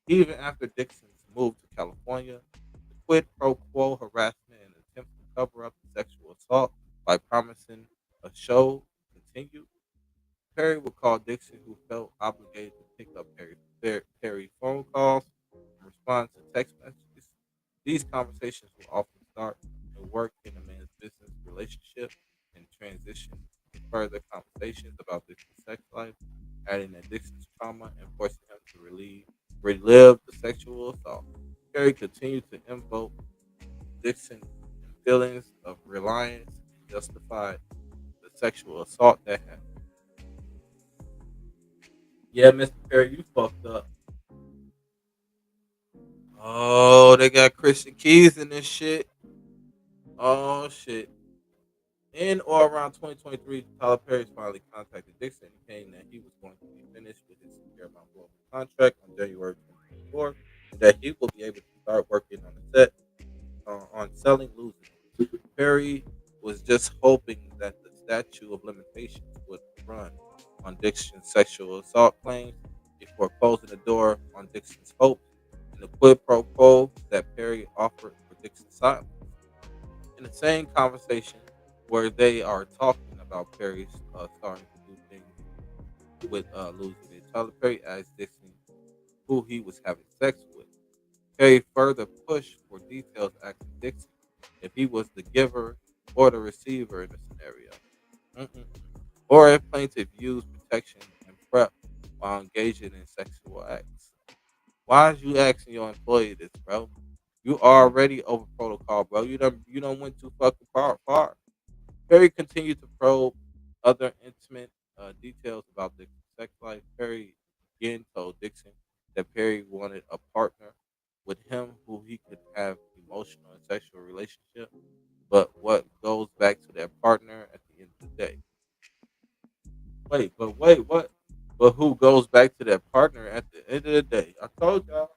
even after Dixon's move to California, the quid pro quo harassment and attempt to cover up the sexual assault by promising a show continued. Perry would call Dixon, who felt obligated to pick up Perry's phone calls and respond to text messages. These conversations will often start and work in a man's business relationship and transition to further conversations about Dixon's sex life, adding that Dixon's trauma and forcing him to relive the sexual assault. Perry continued to invoke Dixon feelings of reliance and justified the sexual assault that happened. Yeah, Mr. Perry, you fucked up. Oh, they got Christian Keys in this shit. Oh shit. In or around 2023, Tyler Perry finally contacted Dixon, indicating that he was going to be finished with his Paramount Global contract on January 2024, and that he will be able to start working on the set on selling losing. Perry was just hoping that the statute of limitations would run on Dixon's sexual assault claims before closing the door on Dixon's hopes and the quid pro quo that Perry offered for Dixon's silence. In the same conversation where they are talking about Perry's starting to do things with losing it, Tyler Perry asked Dixon who he was having sex with. Perry further pushed for details, asking Dixon if he was the giver or the receiver in the scenario, Mm-mm. or if plaintiff used protection and prep while engaging in sexual acts. Why is you asking your employee this, bro? You already over protocol, bro. You don't went too fucking far. Perry continued to probe other intimate details about Dixon's sex life. Perry again told Dixon that Perry wanted a partner with him who he could have emotional and sexual relationship, but what goes back to that partner at the end of the day. Wait, what? but who goes back to that partner at the end of the day? I told y'all,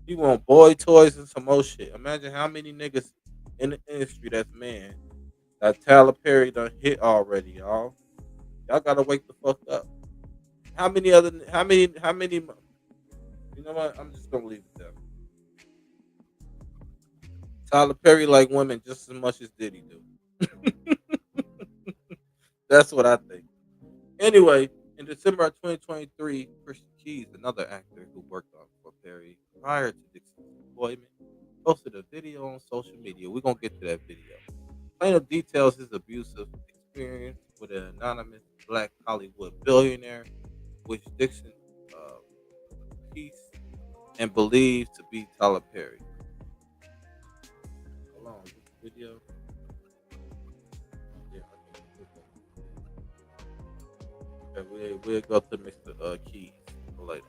you want boy toys and some more shit. Imagine how many niggas in the industry that's man that Tyler Perry done hit already, y'all. Y'all gotta wake the fuck up. How many? You know what? I'm just gonna leave it there. Tyler Perry like women just as much as Diddy do. That's what I think. Anyway, in December of 2023, Christian Keys, another actor who worked on for Perry prior to Dixon's employment, posted a video on social media. We're gonna get to that video. Plaintiff details his abusive experience with an anonymous black Hollywood billionaire, which Dixon uh, pieced and believed to be Tyler Perry. Hold on, this video. Yeah, okay, we'll go to Mr. Keys later.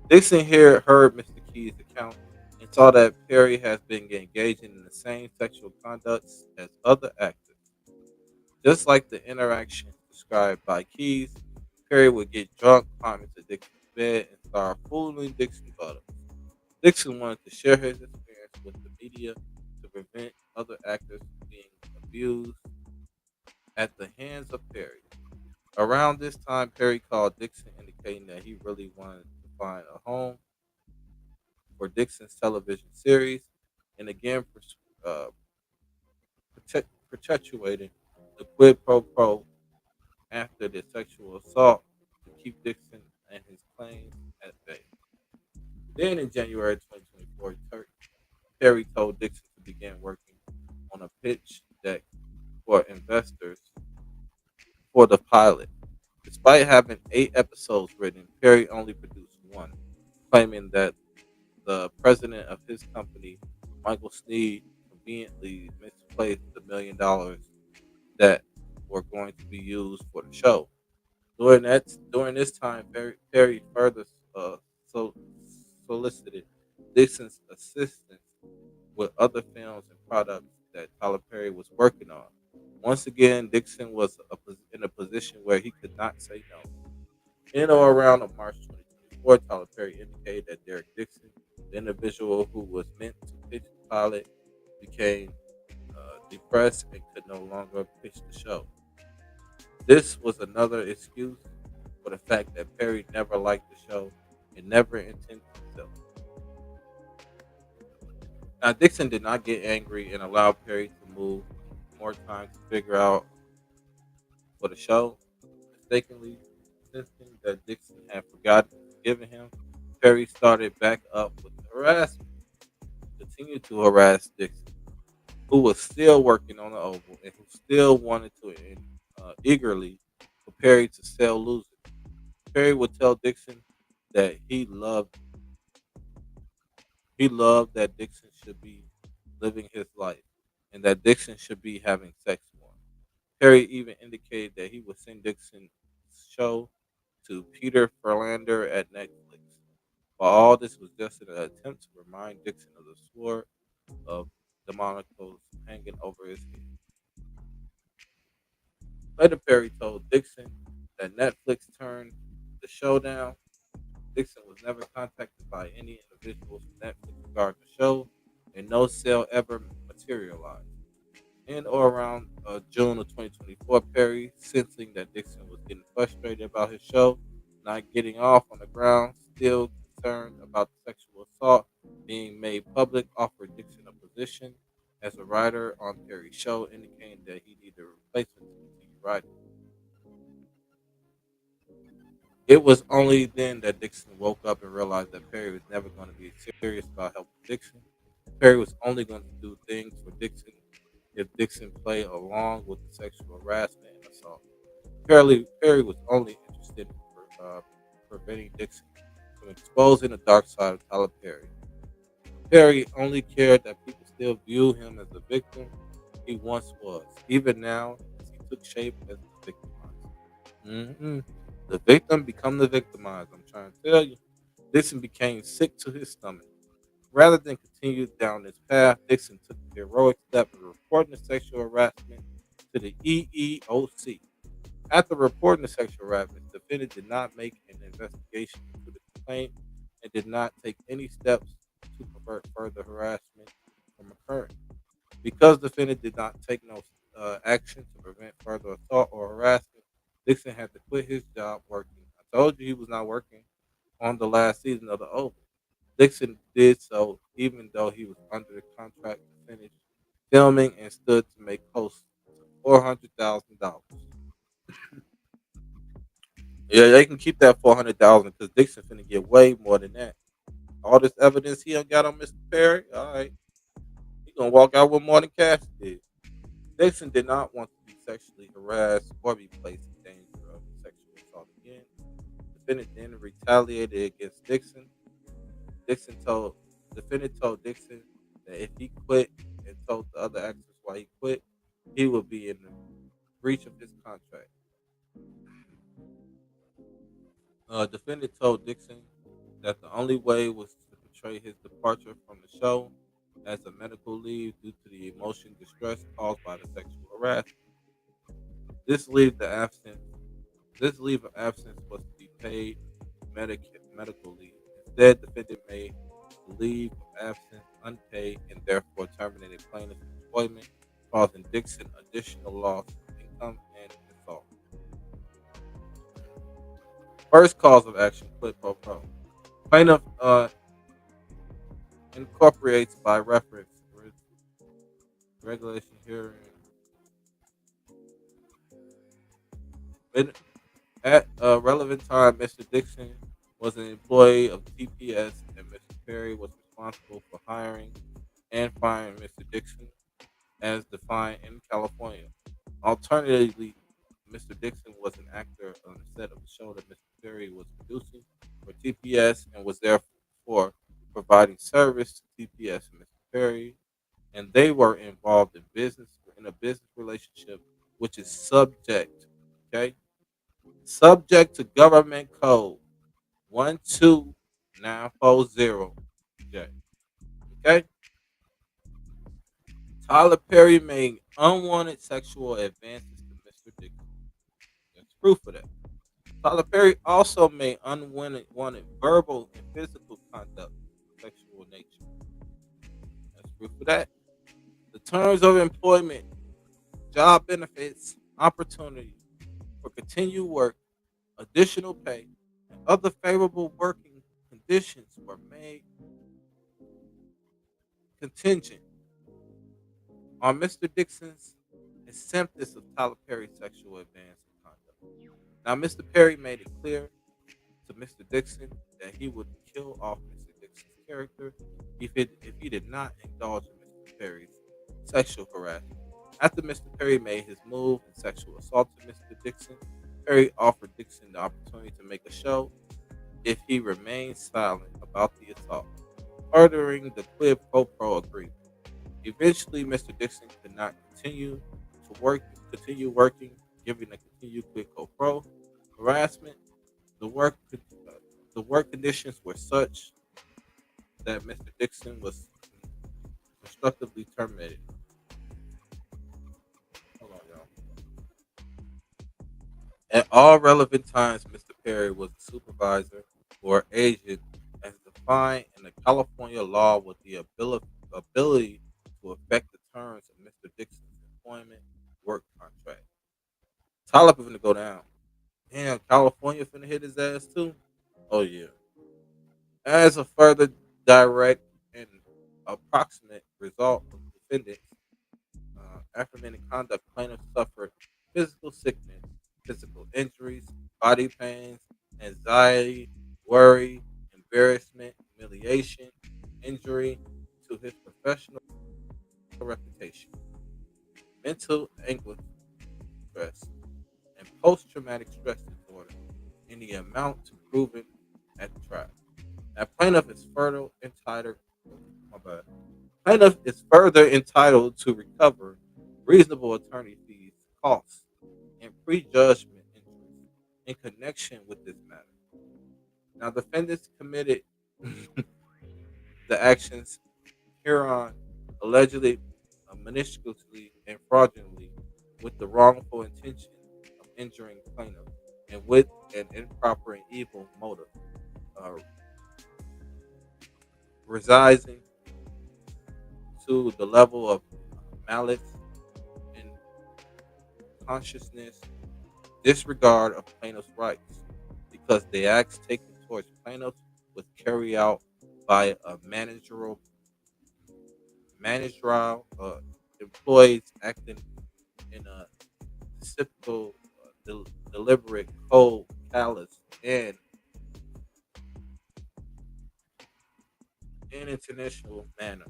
Dixon here heard Mr. Keys' account and saw that Perry has been engaging in the same sexual conducts as other actors. Just like the interaction described by Keys, Perry would get drunk, climb into Dixon's bed, and start fooling Dixon Butler. Dixon wanted to share his experience with the media to prevent other actors from being abused at the hands of Perry. Around this time, Perry called Dixon, indicating that he really wanted to find a home for Dixon's television series, and again perpetuating the quid pro quo after the sexual assault to keep Dixon and his claims at bay. Then in January 2024, Perry told Dixon to begin working on a pitch deck for investors for the pilot. Despite having 8 episodes written, Perry only produced one, claiming that the president of his company, Michael Sneed, conveniently misplaced the $1 million that were going to be used for the show. During this time, Perry further uh, so, solicited Dixon's assistance with other films and products that Tyler Perry was working on. Once again, Dixon was in a position where he could not say no. In or around of March 2024, Tyler Perry indicated that Derek Dixon, the individual who was meant to pitch the pilot, became depressed and could no longer pitch the show. This was another excuse for the fact that Perry never liked the show and never intended to. Now, Dixon did not get angry and allow Perry to move more time to figure out for the show. Mistakenly insisting that Dixon had forgotten to forgive him, Perry started back up with harassment, continued to harass Dixon, who was still working on the Oval and who still wanted to eagerly for Perry to sell losing. Perry would tell Dixon that he loved that Dixon should be living his life and that Dixon should be having sex more. Perry even indicated that he would send Dixon's show to Peter Ferlander at Netflix. While all this was just an attempt to remind Dixon of the sword of Delmonico's hanging over his head. Later, Perry told Dixon that Netflix turned the show down. Dixon was never contacted by any individuals from Netflix regarding the show, and no sale ever materialized. In or around June of 2024, Perry, sensing that Dixon was getting frustrated about his show, not getting off on the ground, still concerned about the sexual assault being made public, offered Dixon a position as a writer on Perry's show, indicating that he needed a replacement to continue writing. It was only then that Dixon woke up and realized that Perry was never going to be serious about helping Dixon. Perry was only going to do things for Dixon if Dixon played along with the sexual harassment and assault. Perry was only interested in preventing Dixon from exposing the dark side of Tyler Perry. Perry only cared that people still view him as the victim he once was, even now as he took shape as the victimizer. The victim become the victimized. I'm trying to tell you. Dixon became sick to his stomach. Rather than continue down this path, Dixon took the heroic step of reporting the sexual harassment to the EEOC. After reporting the sexual harassment, the defendant did not make an investigation into the complaint and did not take any steps to prevent further harassment from occurring. Because the defendant did not take no action to prevent further assault or harassment, Dixon had to quit his job working. I told you he was not working on the last season of The Oval. Dixon did so even though he was under the contract to finish filming and stood to make close to $400,000. Yeah, they can keep that 400,000 because Dixon finna get way more than that. All this evidence he done got on Mr. Perry, all right, he gonna walk out with more than Cash did. Dixon did not want to be sexually harassed or be placed in danger of sexual assault again. Defendant then retaliated against Dixon. Dixon told Defendant told Dixon that if he quit and told the other actors why he quit, he would be in the breach of his contract. Defendant told Dixon that the only way was to portray his departure from the show as a medical leave due to the emotion distress caused by the sexual harassment. This leave the absence This leave of absence was to be paid medical leave. Instead, the defendant made the leave of absence unpaid and therefore terminated plaintiff's employment, causing Dixon additional loss of income and insult. First cause of action, quid pro quo. Plaintiff incorporates by reference regulation hearing. At a relevant time, Mr. Dixon was an employee of TPS and Mr. Perry was responsible for hiring and firing Mr. Dixon as defined in California. Alternatively, Mr. Dixon was an actor on the set of the show that Mr. Perry was producing for TPS and was therefore providing service to TPS and Mr. Perry, and they were involved in a business relationship which is okay, subject to government code 12940J. Okay? Tyler Perry made unwanted sexual advances to Mr. Dixon. There's proof of that. Tyler Perry also made unwanted verbal and physical conduct of sexual nature. That's proof of that. The terms of employment, job benefits, opportunity for continued work, additional pay, and other favorable working conditions were made contingent on Mr. Dixon's acceptance of Tyler Perry's sexual advance and conduct. Now, Mr. Perry made it clear to Mr. Dixon that he would kill off Mr. Dixon's character if he did not indulge in Mr. Perry's sexual harassment. After Mr. Perry made his move and sexual assault to Mr. Dixon, Perry offered Dixon the opportunity to make a show if he remained silent about the assault, furthering the quid pro quo agreement. Eventually, Mr. Dixon could not continue working, giving a continued quid pro harassment. The work the work conditions were such that Mr. Dixon was constructively terminated. Hold on, y'all. At all relevant times, Mr. Perry was a supervisor or agent as defined in the California law with the ability to affect the terms of Mr. Dixon's employment work contract. Tyler finna go down. Damn, California finna hit his ass too. Oh yeah. As a further direct and approximate result of the defendant's aforementioned conduct, plaintiff suffered physical sickness, physical injuries, body pains, anxiety, worry, embarrassment, humiliation, injury to his professional reputation, mental anguish, stress, and post-traumatic stress disorder in the amount to proven at the trial. Now, plaintiff is further entitled. My bad. Plaintiff is further entitled to recover reasonable attorney fees, costs, and prejudgment interest in connection with this matter. Now, defendants committed the actions hereon allegedly, maliciously, and fraudulently with the wrongful intention injuring plaintiff, and with an improper and evil motive, uh, rising to the level of malice and consciousness disregard of plaintiff's rights, because the acts taken towards plaintiffs was carried out by a managerial employees acting in a typical, deliberate, cold, callous, and unintentional manner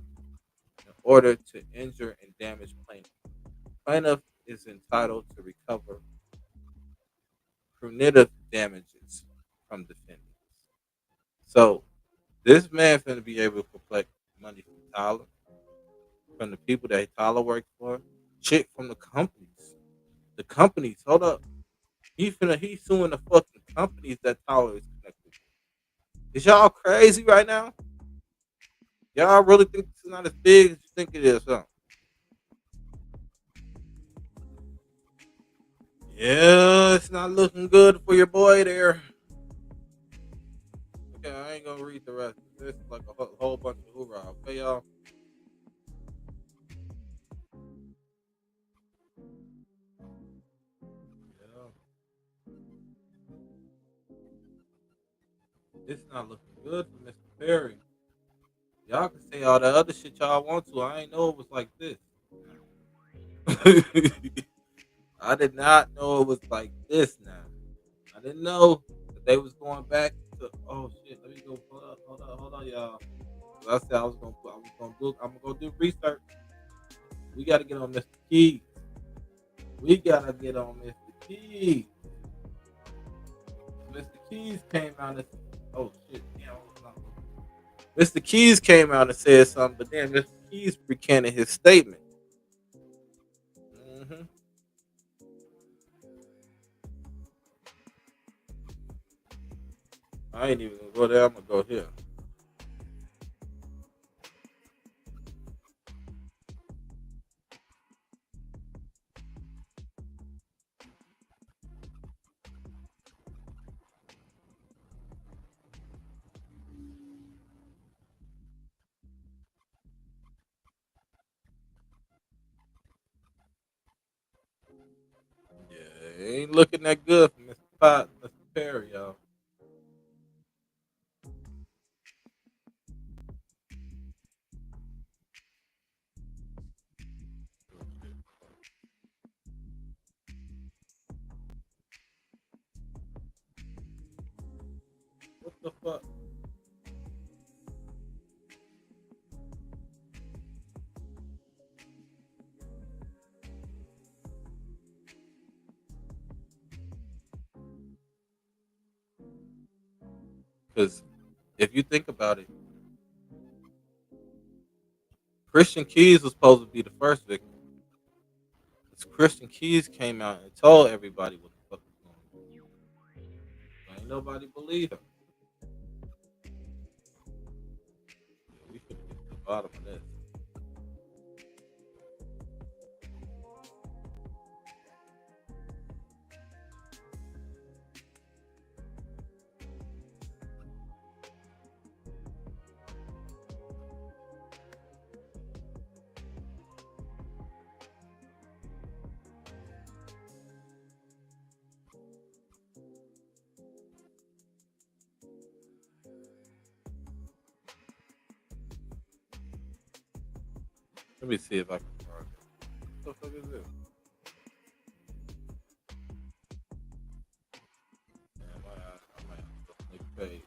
in order to injure and damage plaintiff. Plaintiff is entitled to recover punitive damages from defendants. So this man's going to be able to collect money from Tyler, from the people that Tyler worked for, shit from the companies. The companies, hold up. He's suing the fucking companies that Tyler is connected with. Is y'all crazy right now? Y'all really think this is not as big as you think it is, huh? Yeah, it's not looking good for your boy there. Okay, I ain't gonna read the rest. This is like a whole bunch of hoorah. Okay, y'all. Yeah, it's not looking good for Mr. Perry. Y'all can say all the other shit y'all want to. I ain't know it was like this. I did not know it was like this now. I didn't know that they was going back to. Oh shit! Let me go. Hold up, y'all. 'Cause I said I'm gonna go do research. We got to get on Mr. Keys. We gotta get on Mr. Keys. Mr. Keys came out and oh shit, damn, Mr. Keys came out and said something, but then Mr. Keys recanted his statement. hmm I ain't even gonna go there. I'm gonna go here. Yeah, it ain't looking that good for Mr. Pot, Mr. Perry, y'all. What the fuck? Because if you think about it, Christian Keys was supposed to be the first victim. Because Christian Keys came out and told everybody what the fuck was going on. Ain't nobody believe him. Yeah, we finna get to the bottom of this. Let me see if I can find it. What the fuck is this? Man, I might have to make a page.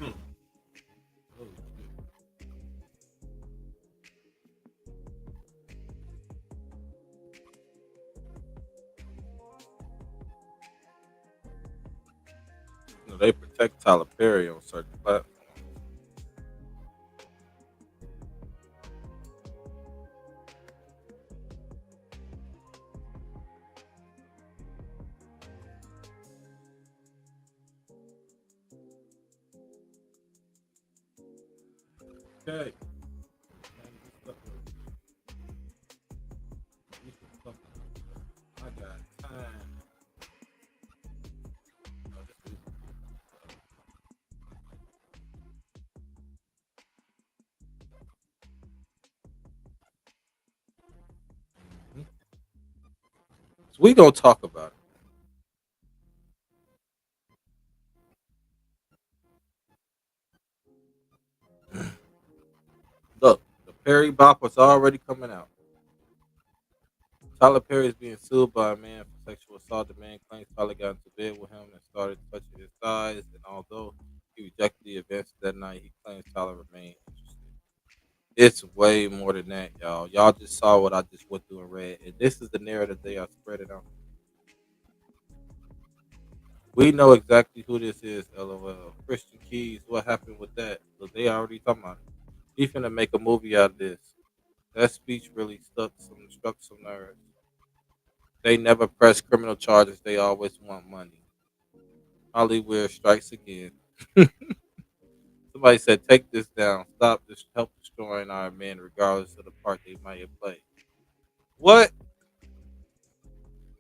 Oh, shit. They protect Tyler Perry on certain platforms. Okay. Man, this stuff I got time. Oh, this is- Mhm. So we gonna talk about it. Look, the Perry Bop was already coming out. Tyler Perry is being sued by a man for sexual assault. The man claims Tyler got into bed with him and started touching his thighs. And although he rejected the advances that night, he claims Tyler remained interested. It's way more than that, y'all. Y'all just saw what I just went through and read, and this is the narrative they are spreading out. We know exactly who this is. LOL. Christian Keys. What happened with that? Look, they already talking about it. He finna make a movie out of this. That speech really struck some nerves. They never press criminal charges. They always want money. Hollywood strikes again. Somebody said, "Take this down. Stop this. Help destroying our men, regardless of the part they might have played." What?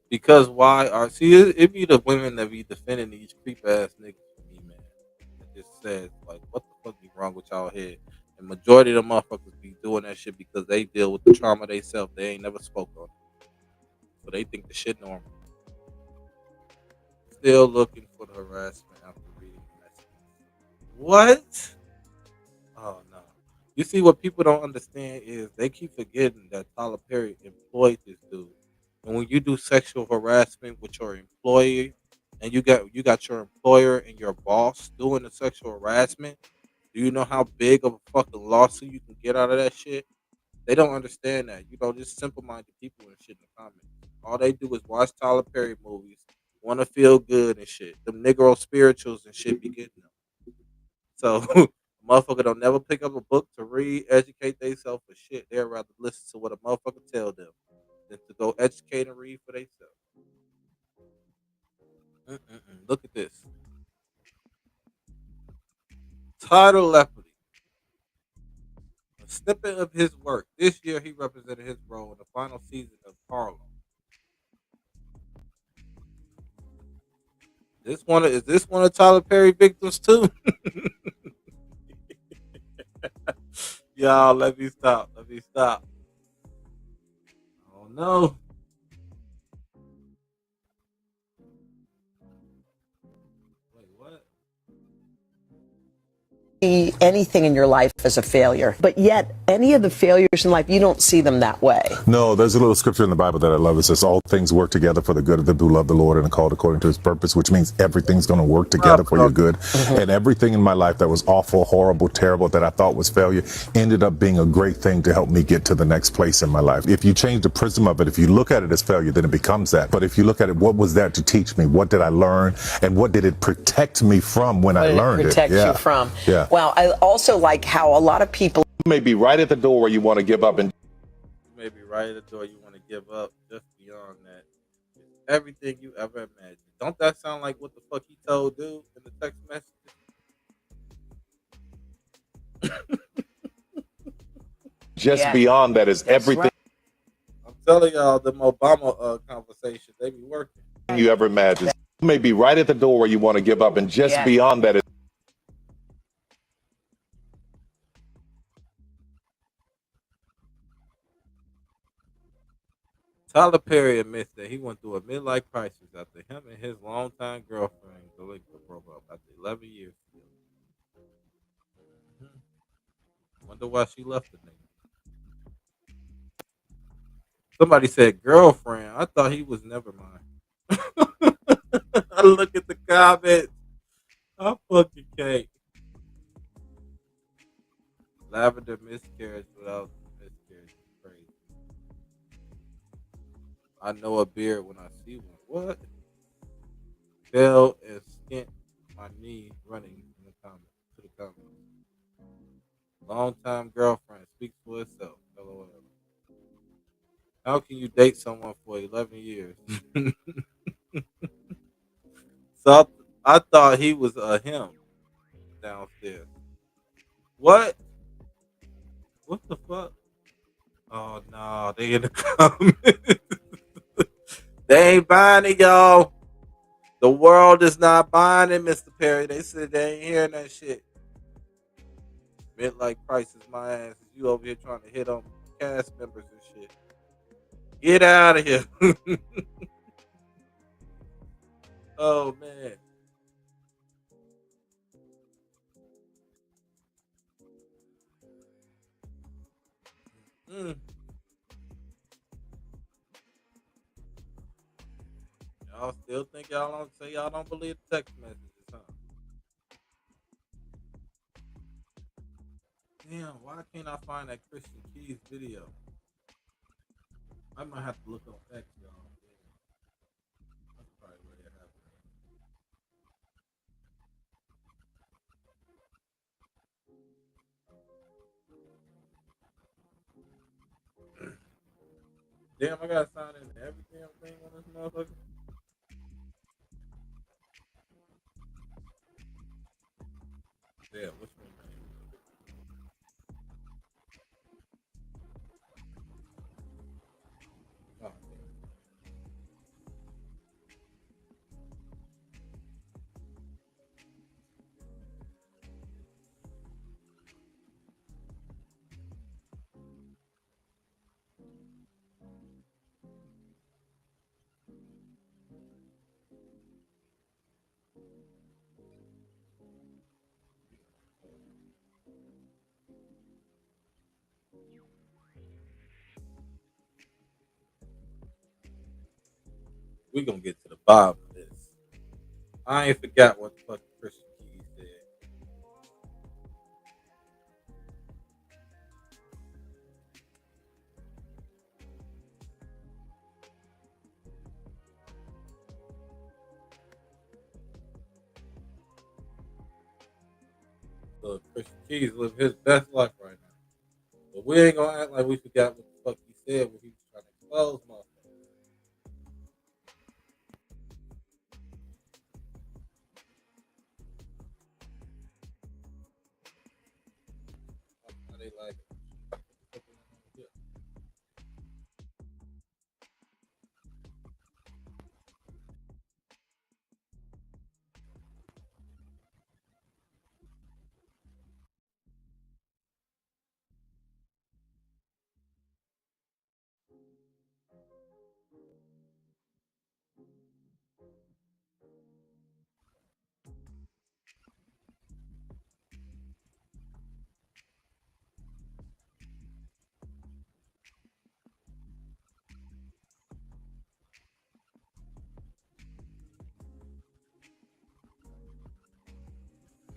Because why are see it be the women that be defending these creep ass niggas for me, man. It just says like, what the fuck be wrong with y'all head? And majority of the motherfuckers be doing that shit because they deal with the trauma they self. They ain't never spoke on it, so they think the shit normal. Still looking for the harassment after reading the messages. What? Oh no. You see what people don't understand is they keep forgetting that Tyler Perry employed this dude. And when you do sexual harassment with your employee and you got your employer and your boss doing the sexual harassment, do you know how big of a fucking lawsuit you can get out of that shit? They don't understand that. You know, just simple minded people and shit in the comments. All they do is watch Tyler Perry movies, want to feel good and shit. Them Negro spirituals and shit be getting them. So motherfucker don't never pick up a book to read, educate themselves for shit. They'd rather listen to what a motherfucker tell them than to go educate and read for themselves. Look at this. Title Leopard. A snippet of his work. This year he represented his role in the final season of Harlem. This one of Tyler Perry victims too? Y'all, let me stop. Let me stop. Oh no. Wait, what? See anything in your life as a failure, but yet any of the failures in life, you don't see them that way. No, there's a little scripture in the Bible that I love. It says, all things work together for the good of them who love the Lord and are called according to his purpose, which means everything's going to work together for your good. And everything in my life that was awful, horrible, terrible, that I thought was failure, ended up being a great thing to help me get to the next place in my life. If you change the prism of it, if you look at it as failure, then it becomes that. But if you look at it, what was that to teach me? What did I learn? And what did it protect me from when I learned it? Protect you from. Yeah. Well, I also like how a lot of people You may be right at the door where you want to give up and You may be right at the door you want to give up. Just beyond that, it's everything you ever imagined. Don't that sound like what the fuck he told dude in the text message? just beyond that is everything I'm telling y'all, them Obama conversations, they be working. you ever imagined. You may be right at the door where you want to give up and just beyond that is Tyler Perry admits that he went through a midlife crisis after him and his longtime girlfriend Galika broke up after 11 years together. Wonder why she left the nigga. Somebody said girlfriend. I thought he was never mind. I look at the comments. I fucking can't. Lavender miscarriage without miscarriage is crazy. I know a beard when I see one. What? Fell and skint my knee running in the comments to the comments. Longtime girlfriend speaks for itself. LOL. How can you date someone for 11 years? So I thought he was a him downstairs. What? What the fuck? Oh no, they in the comments. They ain't buying it, y'all. The world is not buying it, Mr. Perry. They said they ain't hearing that shit. Midlife crisis, my ass. You over here trying to hit on cast members and shit. Get out of here. Oh man. Mm. Y'all still think y'all don't believe the text messages, huh? Damn, why can't I find that Christian Keys video? I might have to look on X, y'all. That's probably where it happened. Damn, I gotta sign in every damn thing on this motherfucker. Damn, which one? Oh, damn. We gonna get to the bottom of this. I ain't forgot what the fuck Christian Keys said. So Christian Keys live his best life right now. But we ain't gonna act like we forgot what the fuck he said when he was trying to expose motherfuckers. How they like it.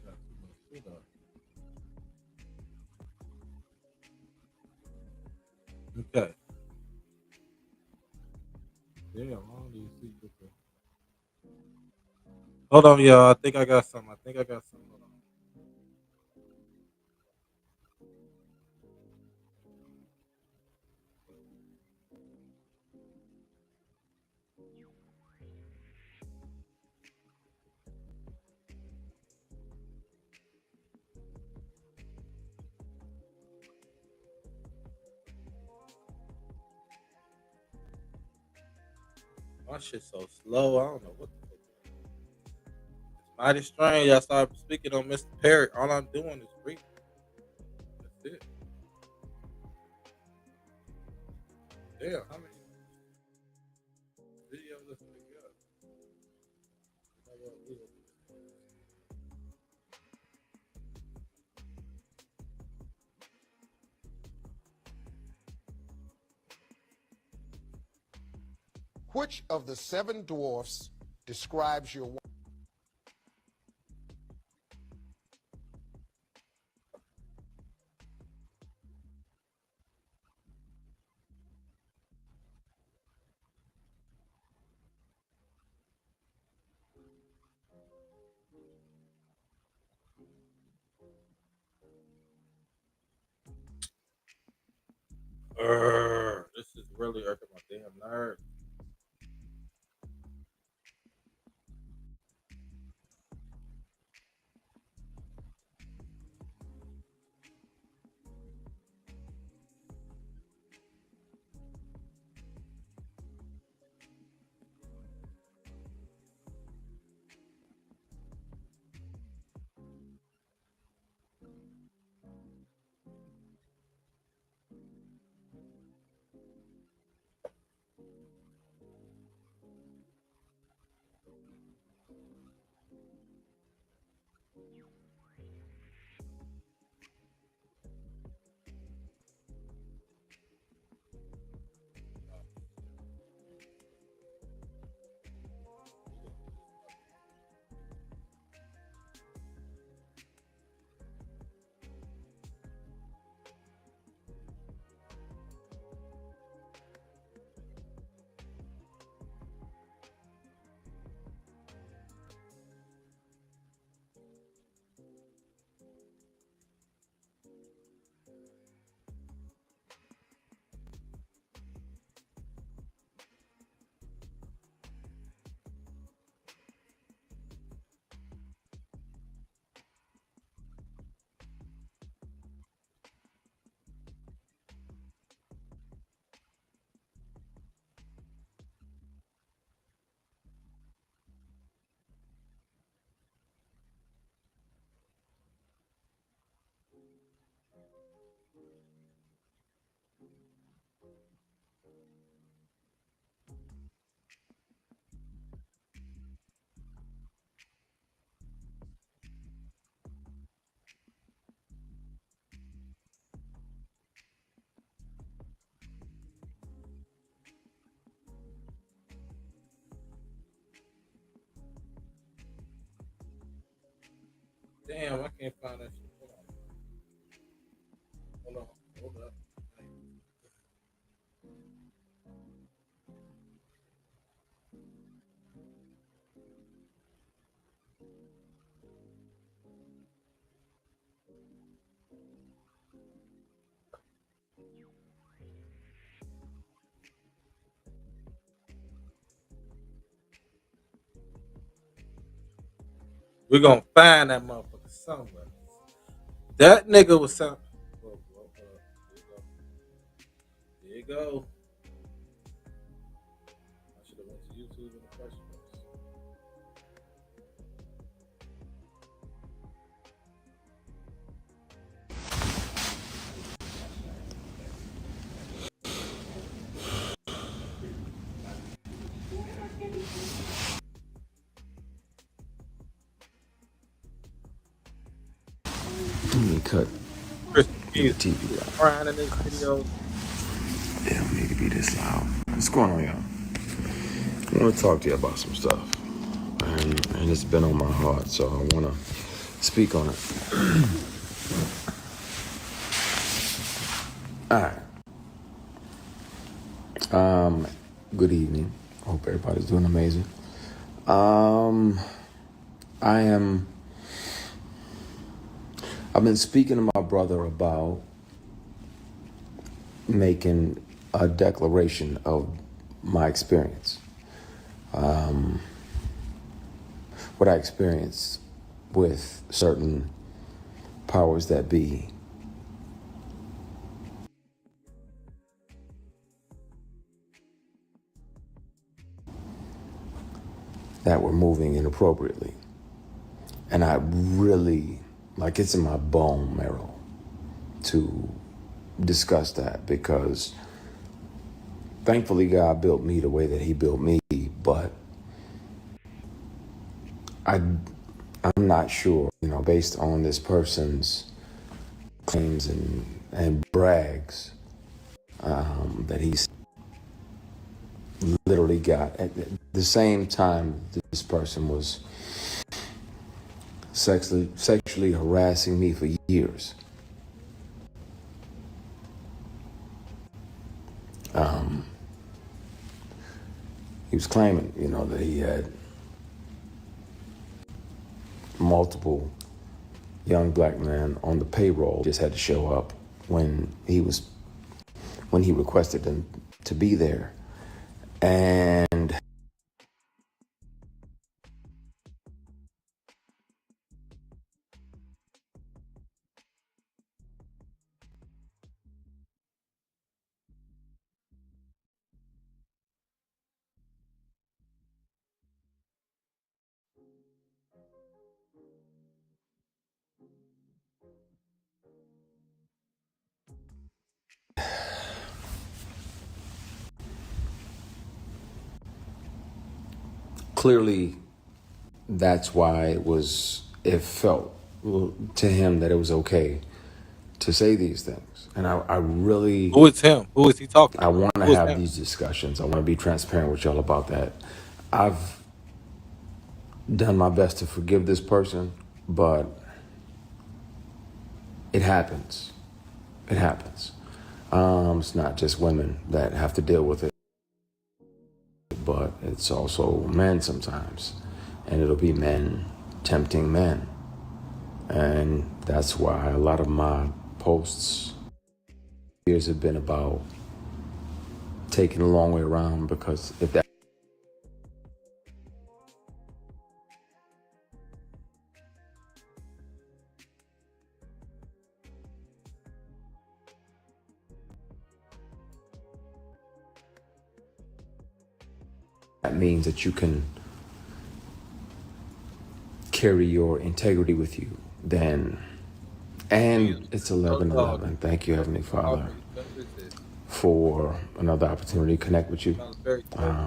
Got too much shit up. Okay. Damn, all these people. Hold on, y'all. I think I got something. Hold on. My shit so slow. I don't know what the fuck. It's mighty strange. I started speaking on Mr. Perry. All I'm doing is reading. That's it. Damn, how many videos this nigga got? Which of the seven dwarfs describes your wife? This is really irking my damn nerves. Damn, I can't find that shit. Hold on. Hold up. We're gonna find that motherfucker somewhere. That nigga was some. There you go. I should have went to YouTube in the first place. Let me cut Chris the Keys TV off. crying in this video. It don't need to be this loud. What's going on, y'all? I want to talk to you about some stuff. And it's been on my heart, so I want to speak on it. All right. Good evening. Hope everybody's doing amazing. I've been speaking to my brother about making a declaration of my experience. What I experienced with certain powers that be. That were moving inappropriately. And I really, like, it's in my bone marrow to discuss that, because thankfully God built me the way that he built me, but I'm not sure, based on this person's claims and brags, that he's literally got at the same time this person was sexually harassing me for years. He was claiming, that he had multiple young black men on the payroll, just had to show up when he was when he requested them to be there. And clearly that's why it felt to him that it was okay to say these things. And I really, Who is him? Who is he talking I about? want to Who is have him? these discussions. I want to be transparent with y'all about that. I've done my best to forgive this person, but it happens. It happens. It's not just women that have to deal with it, but it's also men sometimes. And it'll be men tempting men. And that's why a lot of my posts years have been about taking the long way around, because if that means that you can carry your integrity with you, then, and it's 11:11. Thank you, Heavenly Father, for another opportunity to connect with you.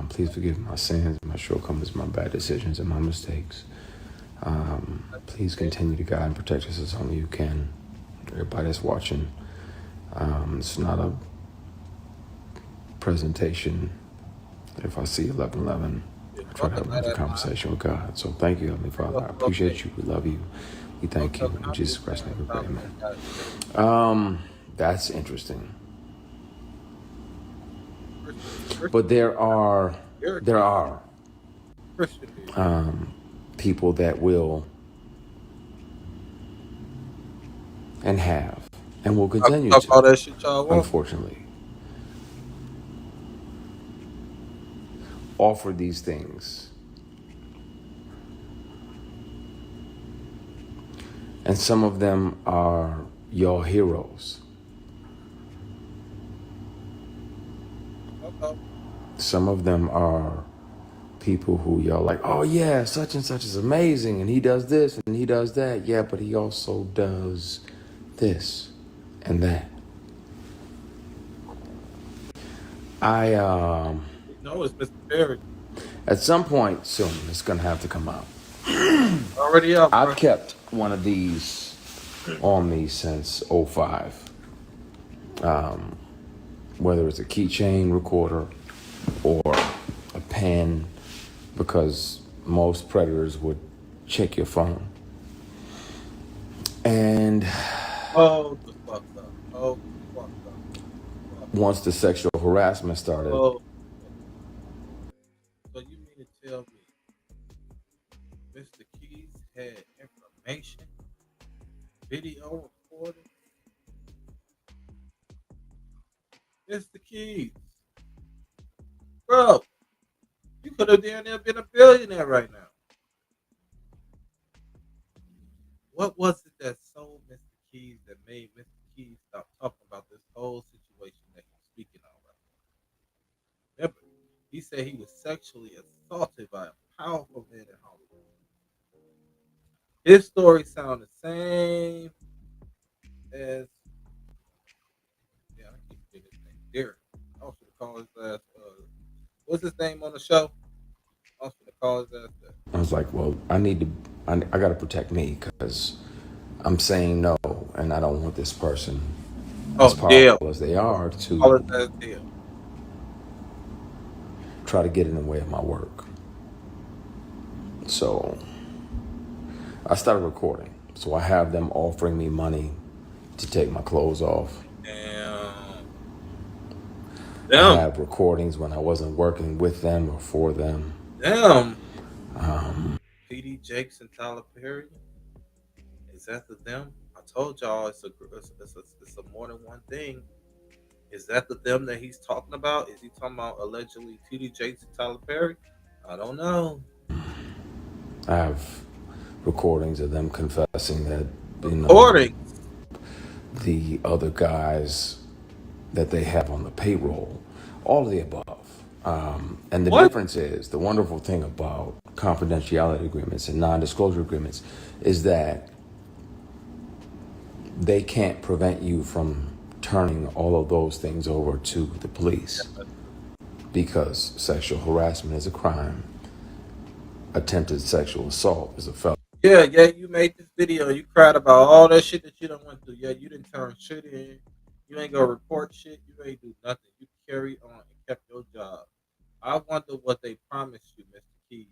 Please forgive my sins, my shortcomings, my bad decisions, and my mistakes. Please continue to guide and protect us as only you can. Everybody that's watching, it's not a presentation. If I see 11:11, I try to have another conversation with God. So thank you, Heavenly Father. I appreciate you. We love you. We thank you. In Jesus Christ's name we pray, amen. That's interesting. But there are people that will and have and will continue Talk all to, that shit y'all want. unfortunately, offer these things. And some of them are your heroes. Some of them are people who y'all like, oh yeah, such and such is amazing, and he does this and he does that. Yeah, but he also does this and that. No, it's Mr. Perry. At some point soon, it's gonna have to come out. Already up, bro. I've kept one of these on me since '05. Whether it's a keychain recorder or a pen, because most predators would check your phone. And Oh, the fuck up. Oh, the fuck up. once the sexual harassment started, Oh, so you mean to tell me Mr. Keys had information, video recording? Mr. Keys, bro, you could have damn near been a billionaire right now. What was it that sold Mr. Keys that made Mr. Keys stop talking about this whole situation that he's speaking on right now? Remember, he said he was sexually assaulted by a powerful man in Hollywood. His story sounds the same as, yeah, I keep forgetting his name, Derek. I was gonna call his ass. What's his name on the show? I was gonna call his ass that. I was like, well, I got to protect me, because I'm saying no, and I don't want this person, as Oh, Dale. powerful as they are, Call his to ass Dale. try to get in the way of my work. So I started recording. So I have them offering me money to take my clothes off. Damn. I Damn. have recordings when I wasn't working with them or for them. Damn. PD Jakes and Tyler Perry. Is that the them? I told y'all it's a more than one thing. Is that the them that he's talking about? Is he talking about allegedly TD Jakes and Tyler Perry? I don't know. I have recordings of them confessing that, Recording. the other guys that they have on the payroll, all of the above. And the What? difference is, the wonderful thing about confidentiality agreements and non-disclosure agreements is that they can't prevent you from turning all of those things over to the police, because sexual harassment is a crime, attempted sexual assault is a felony. Yeah, you made this video. You cried about all that shit that you don't went through. Yeah, you didn't turn shit in. You ain't gonna report shit. You ain't do nothing. You carried on and kept your job. I wonder what they promised you, Mr. Keys,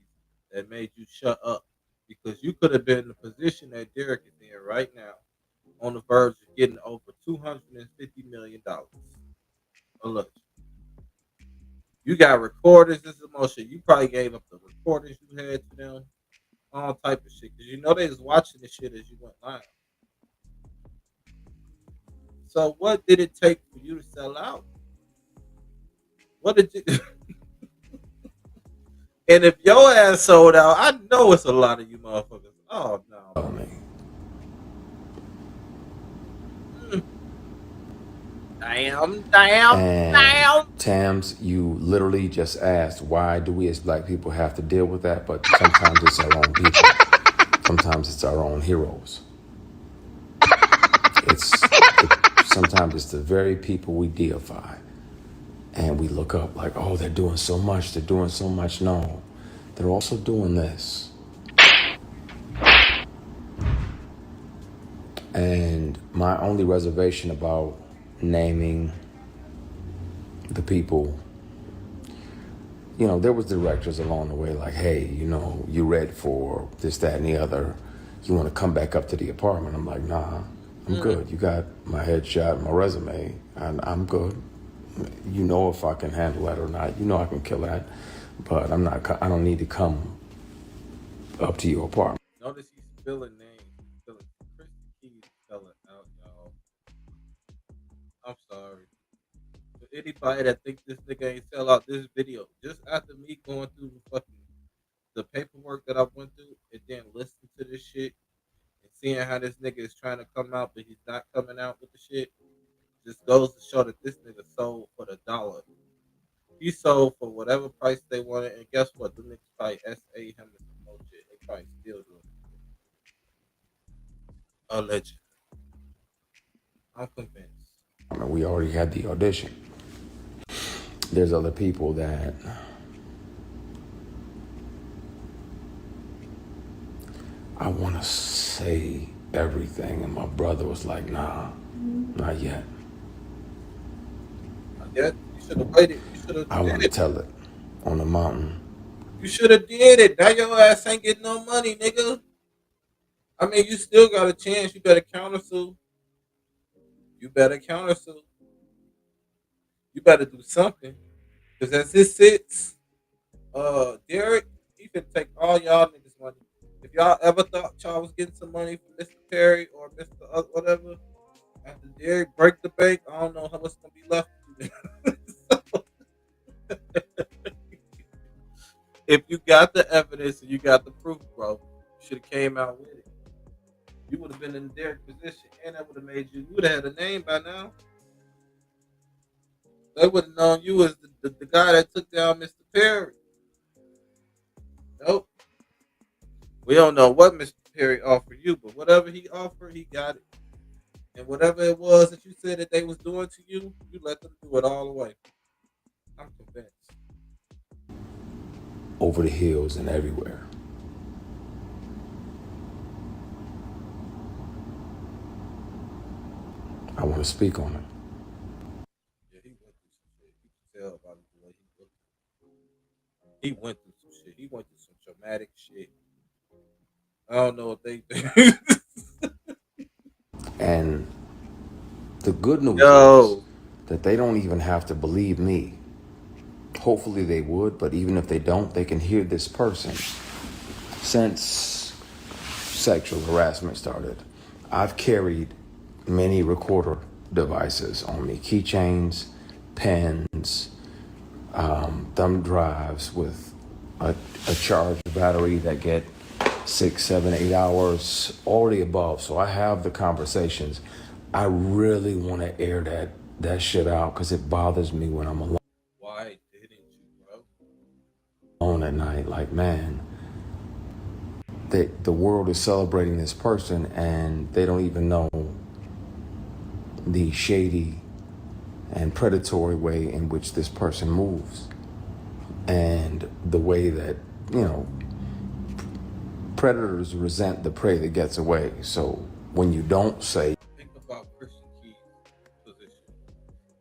that made you shut up. Because you could have been in the position that Derek is in right now, on the verge of getting over $250 million. Oh, look, you got recordings. This emotion. You probably gave up the recordings you had to them, all type of shit, because you know they was watching the shit as you went live. So what did it take for you to sell out? What did you? And if your ass sold out, I know it's a lot of you motherfuckers. Oh no, man. And Damn. Tams, you literally just asked, why do we as black people have to deal with that? But sometimes it's our own people. Sometimes it's our own heroes. Sometimes it's the very people we deify. And we look up like, oh, they're doing so much. They're doing so much. No, they're also doing this. And my only reservation about naming the people, there was directors along the way like, hey, you read for this, that, and the other. You want to come back up to the apartment? I'm like, nah, I'm good. You got my headshot, my resume, and I'm good. If I can handle that or not. I can kill that, but I don't need to come up to your apartment. Notice he's spilling names. He's spilling Christy Keys spelling out, y'all. I'm sorry. For anybody that thinks this nigga ain't sell out this video, just after me going through the paperwork that I went through and then listening to this shit and seeing how this nigga is trying to come out, but he's not coming out with the shit, just goes to show that this nigga sold for the dollar. He sold for whatever price they wanted, and guess what? The niggas probably SA him and some more shit. They probably still doing it. Alleged. I'm convinced. We already had the audition. There's other people that I want to say everything, and my brother was like, nah, not yet. Not yet. You should have waited. You should have I want did to it. tell it on the mountain. You should have did it. Now your ass ain't getting no money, nigga. I mean, you still got a chance. You better counter sue. You better counter sue. You better do something. Because as it sits, Derek, he can take all y'all niggas' money. If y'all ever thought y'all was getting some money from Mr. Perry or Mr. Whatever, after Derek break the bank, I don't know how much gonna be left. So, if you got the evidence and you got the proof, bro, you should have came out with it. You would have been in Derek's position, and that would have made you. You would have had a name by now. They would have known you as the guy that took down Mr. Perry. Nope. We don't know what Mr. Perry offered you, but whatever he offered, he got it. And whatever it was that you said that they was doing to you, you let them do it all the way. I'm convinced. Over the hills and everywhere. I want to speak on it. Yeah, he went through some shit. You can tell by the way he looked. He went through some shit. He went through some traumatic shit. I don't know what they think. And the good news is Yo. that they don't even have to believe me. Hopefully they would, but even if they don't, they can hear this person. Since sexual harassment started, I've carried many recorder devices on me: keychains, pens, thumb drives with a charged battery that get 6, 7, 8 hours, all the above. So I have the conversations. I really want to air that shit out because it bothers me when I'm Why didn't you, bro? alone at night. Like, man, the world is celebrating this person and they don't even know the shady and predatory way in which this person moves, and the way that, you know, predators resent the prey that gets away. So when you don't say, Think about Christian Key's position.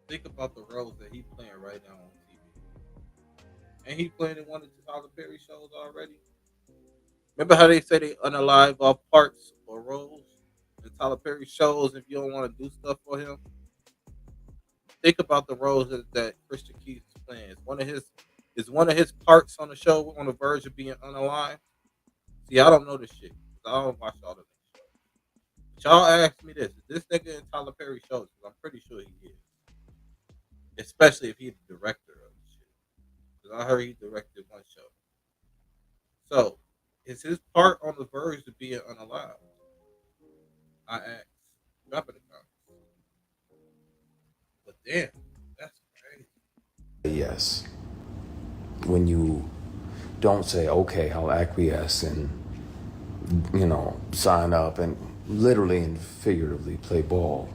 Think about the roles that he's playing right now on TV. And he playing in one of the Tyler Perry shows already. Remember how they say they unalive off parts or roles in Tyler Perry shows if you don't want to do stuff for him? Think about the roles that Christian Keith is playing. Is one of his parts on the show on the verge of being unalive? See, I don't know this shit. 'Cause I don't watch all the shows. But y'all ask me this: is this nigga in Tyler Perry shows? Because I'm pretty sure he is, especially if he's the director of the shit. Because I heard he directed one show. So, is his part on the verge of being unalive? I asked. Drop it in the comments. But damn, that's crazy. yes, when you don't say, okay, I'll acquiesce and, you know, sign up and literally and figuratively play ball,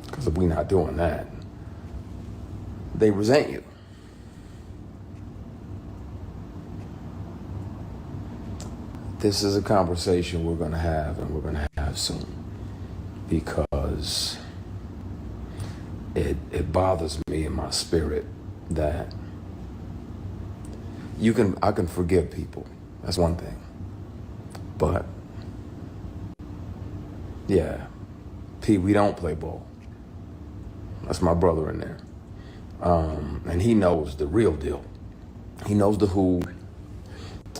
because we're not doing that, they resent you. This is a conversation we're going to have, and we're going to have soon, because it bothers me in my spirit that I can forgive people. That's one thing. But yeah, P, we don't play ball. That's my brother in there. And he knows the real deal. He knows the who.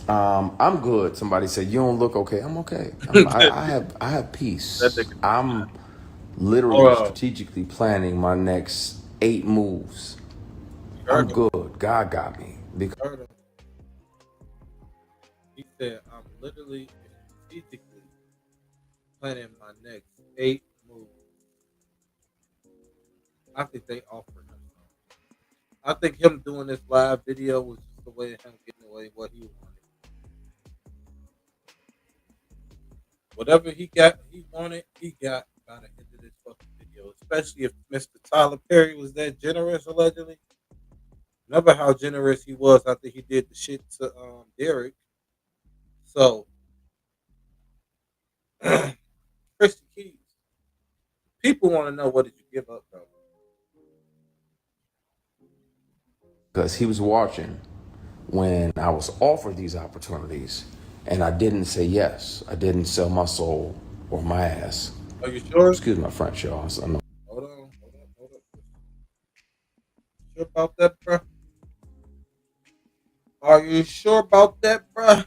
I'm good. Somebody said, you don't look okay. I'm okay. I have peace. That nigga. I'm Hold literally on. strategically planning my next 8 moves. You I'm heard him. good. God got me. Because Heard him. He said, I'm literally and strategically planning my next 8 moves. I think they offered him something. I think him doing this live video was just the way of him getting away what he wanted. Whatever he wanted, he got by the end of this fucking video. Especially if Mr. Tyler Perry was that generous, allegedly. Remember how generous he was after he did the shit to Derek. So, Christian Keys, people want to know, what did you give up, though? he was watching when I was offered these opportunities, and I didn't say yes. I didn't sell my soul or my ass. Are you sure? Excuse my French, y'all. So I know. Hold on. Sure about that, bruh? Are you sure about that, bruh?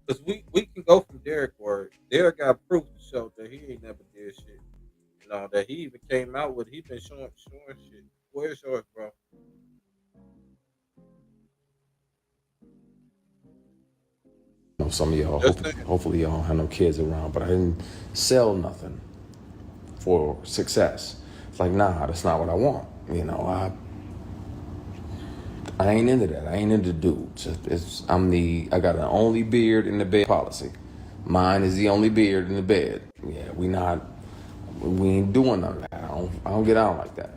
Because we can go from Derek word. Derek got proof to show that he ain't never did shit. You know, that he even came out with, he been showing shit. Where's yours, bro? I know some of y'all, Just saying. hopefully y'all don't have no kids around, but I didn't sell nothing for success. It's like, nah, that's not what I want. You know, I ain't into that. I ain't into dudes. I got an only beard in the bed policy. Mine is the only beard in the bed. Yeah, we ain't doing none of that. I don't get out like that.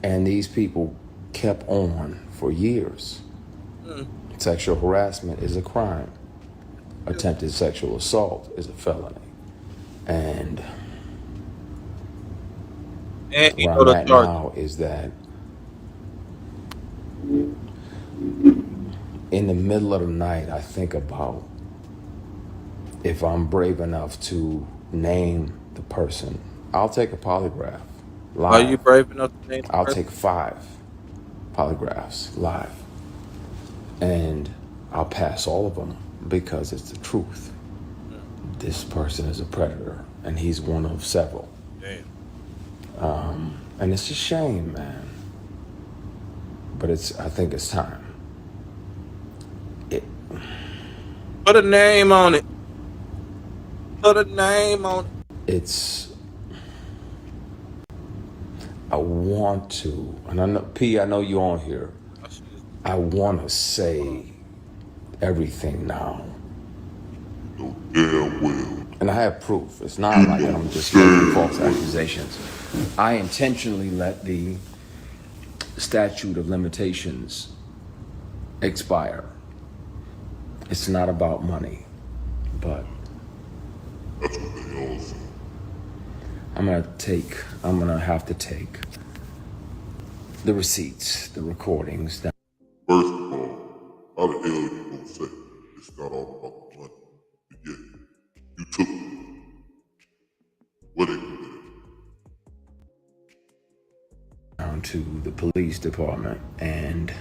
And these people kept on for years. Sexual harassment is a crime. Attempted sexual assault is a felony. And And where I'm the at charge. now is that in the middle of the night, I think about if I'm brave enough to name the person. I'll take a polygraph Are you live. brave enough to name the I'll person? take 5 polygraphs live. And I'll pass all of them because it's the truth. This person is a predator. and he's one of several. Damn. And it's a shame, man. But I think it's time. Put a name on it. Put a name on it. I want to, and I know, P, I know you're on here. I want to say everything now. And I have proof. It's not like I'm just making false accusations. I intentionally let the statute of limitations expire. It's not about money, but I'm gonna have to take the receipts, the recordings. First of all, how the hell you gonna say it's not all about the money? But yeah, you took it. What it Down to the police department and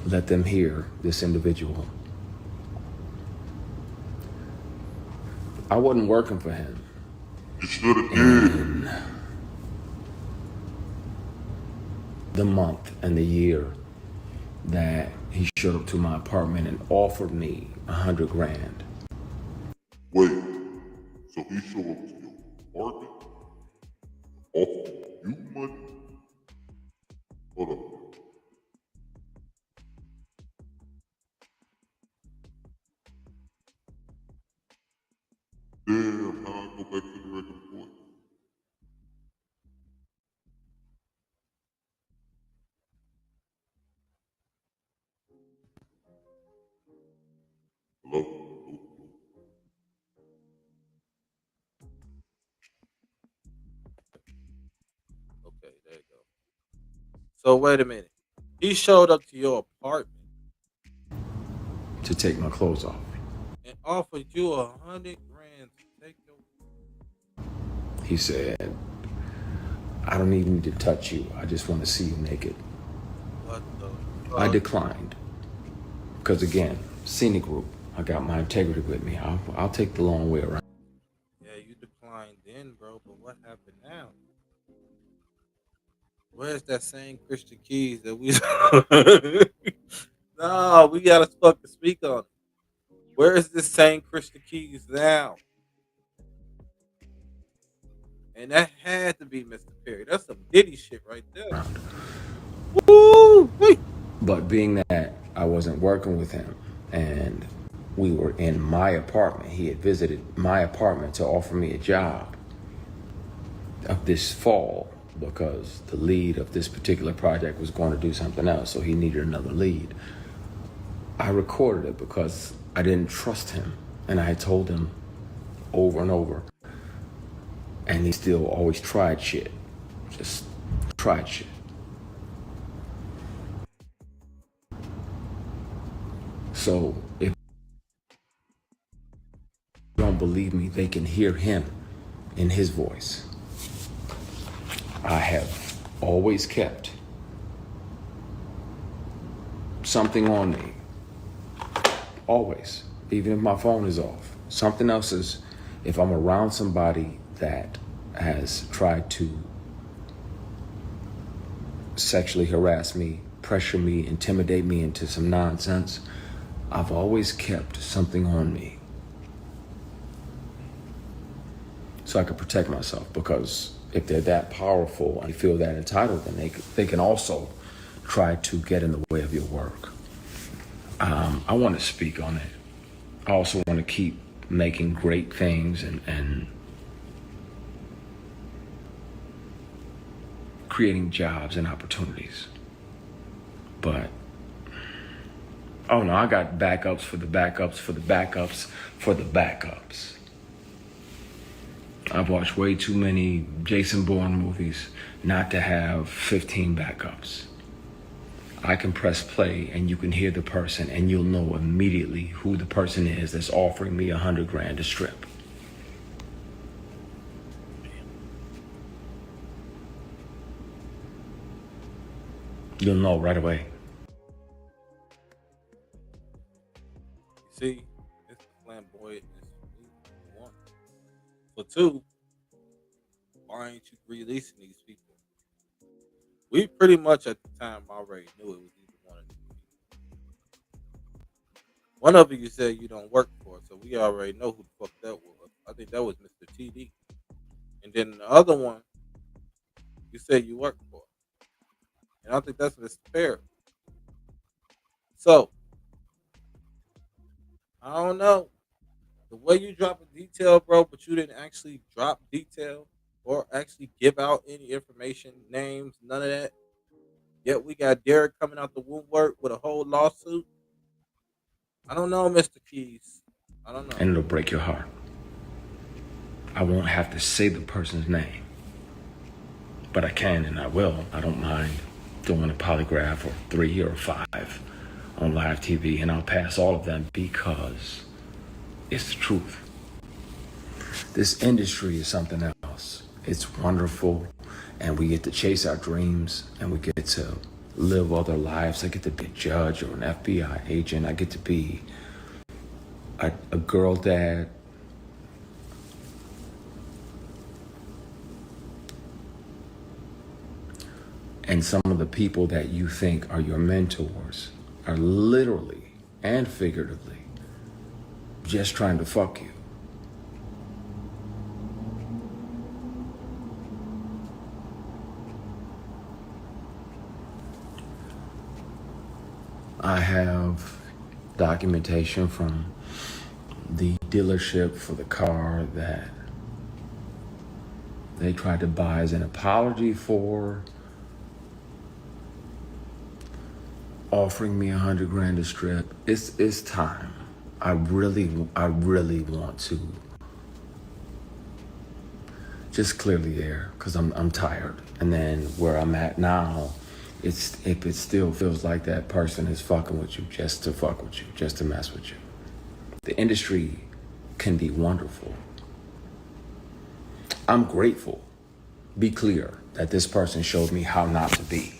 let them hear this individual. I wasn't working for him. You should have In the month and the year that he showed up to my apartment and offered me $100 grand. Wait, so he showed up to your apartment, offered you money? Hold up. Damn, how I go back to the regular voice? Hello? Hello? Okay, there you go. So wait a minute. He showed up to your apartment To take my clothes off. and offered you $100 grand to take your. He said, I don't even need to touch you. I just want to see you naked. What the I fuck? declined. Because again, scenic route. I got my integrity with me. I'll take the long way around. Yeah, you declined then, bro. But what happened now? Where's that same Christian Keys that we? No, we gotta fucking speak on it. Where is this same Christian Keys now? And that had to be Mr. Perry. That's some Diddy shit right there. Woo! But being that I wasn't working with him and we were in my apartment, he had visited my apartment to offer me a job of this fall because the lead of this particular project was going to do something else, so he needed another lead. I recorded it because I didn't trust him, and I had told him over and over, and he still always tried shit. Just tried shit. So if you don't believe me, they can hear him in his voice. I have always kept something on me. Always. Even if my phone is off. Something else is, if I'm around somebody that has tried to sexually harass me, pressure me, intimidate me into some nonsense, I've always kept something on me so I could protect myself, because if they're that powerful and you feel that entitled, then they can also try to get in the way of your work. I want to speak on it. I also want to keep making great things and creating jobs and opportunities. But, oh no, I got backups for the backups for the backups for the backups. I've watched way too many Jason Bourne movies not to have 15 backups. I can press play and you can hear the person and you'll know immediately who the person is that's offering me $100 grand to strip. You'll know right away. See, it's the flamboyantness for one. For two, why ain't you releasing these people? We pretty much at the time already knew it was either one of these people. One of you said you don't work for it, so we already know who the fuck that was. I think that was Mr. TD. And then the other one, you said you work for it. And I think that's Mr. Perry. So, I don't know. The way you drop a detail, bro, but you didn't actually drop detail or actually give out any information, names, none of that. Yet we got Derek coming out the woodwork with a whole lawsuit. I don't know, Mr. Keys. I don't know. And it'll break your heart. I won't have to say the person's name, but I can and I will. I don't mind doing a polygraph or 3 or 5 on live TV, and I'll pass all of them because it's the truth. This industry is something else. It's wonderful, and we get to chase our dreams, and we get to live other lives. I get to be a judge or an FBI agent. I get to be a girl dad. And some of the people that you think are your mentors are literally and figuratively just trying to fuck you. I have documentation from the dealership for the car that they tried to buy as an apology for offering me $100,000 a strip. It's time. I really want to just clear the air because I'm tired. And then where I'm at now, if it still feels like that person is fucking with you just to fuck with you, just to mess with you. The industry can be wonderful. I'm grateful, be clear, that this person showed me how not to be.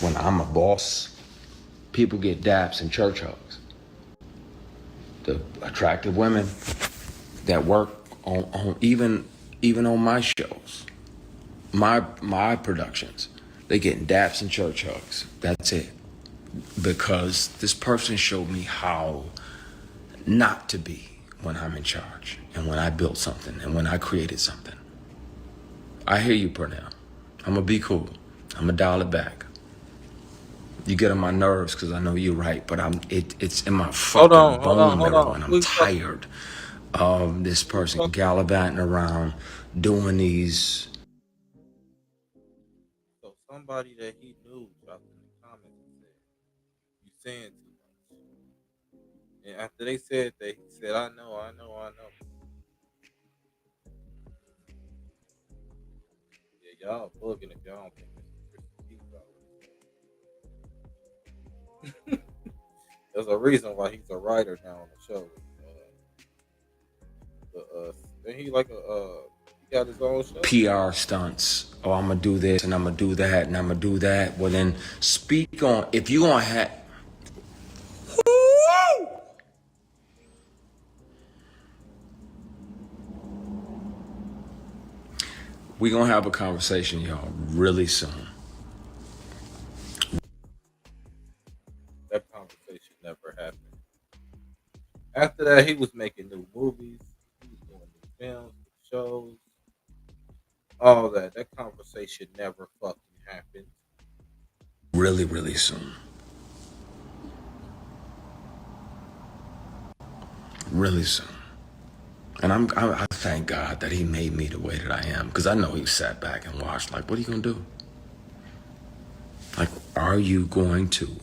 When I'm a boss, people get daps and church hugs. The attractive women that work on even on my shows, my productions, they getting daps and church hugs. That's it. Because this person showed me how not to be when I'm in charge and when I built something and when I created something. I hear you, Purnell. I'm gonna be cool. I'm gonna dial it back. You get on my nerves because I know you're right, but it's in my fucking bone marrow, and I'm tired of this person gallivanting around doing these. So somebody that he knew dropped in the comments and said, "You saying too much." And after they said that, he said, "I know." Yeah, y'all bugging if y'all don't think Mr. Keys already. There's a reason why he's a writer now on the show. Then he like he got his own show. PR stunts. Oh, I'm gonna do this and I'm gonna do that and I'm gonna do that. Well, then speak on if you gonna have. We're gonna have a conversation, y'all, really soon. That conversation never happened. After that, he was making new movies. He was doing new films, shows, all that. That conversation never fucking happened. Really, really soon. Really soon. And I thank God that he made me the way that I am, because I know he sat back and watched, like, what are you gonna do? Like, are you going to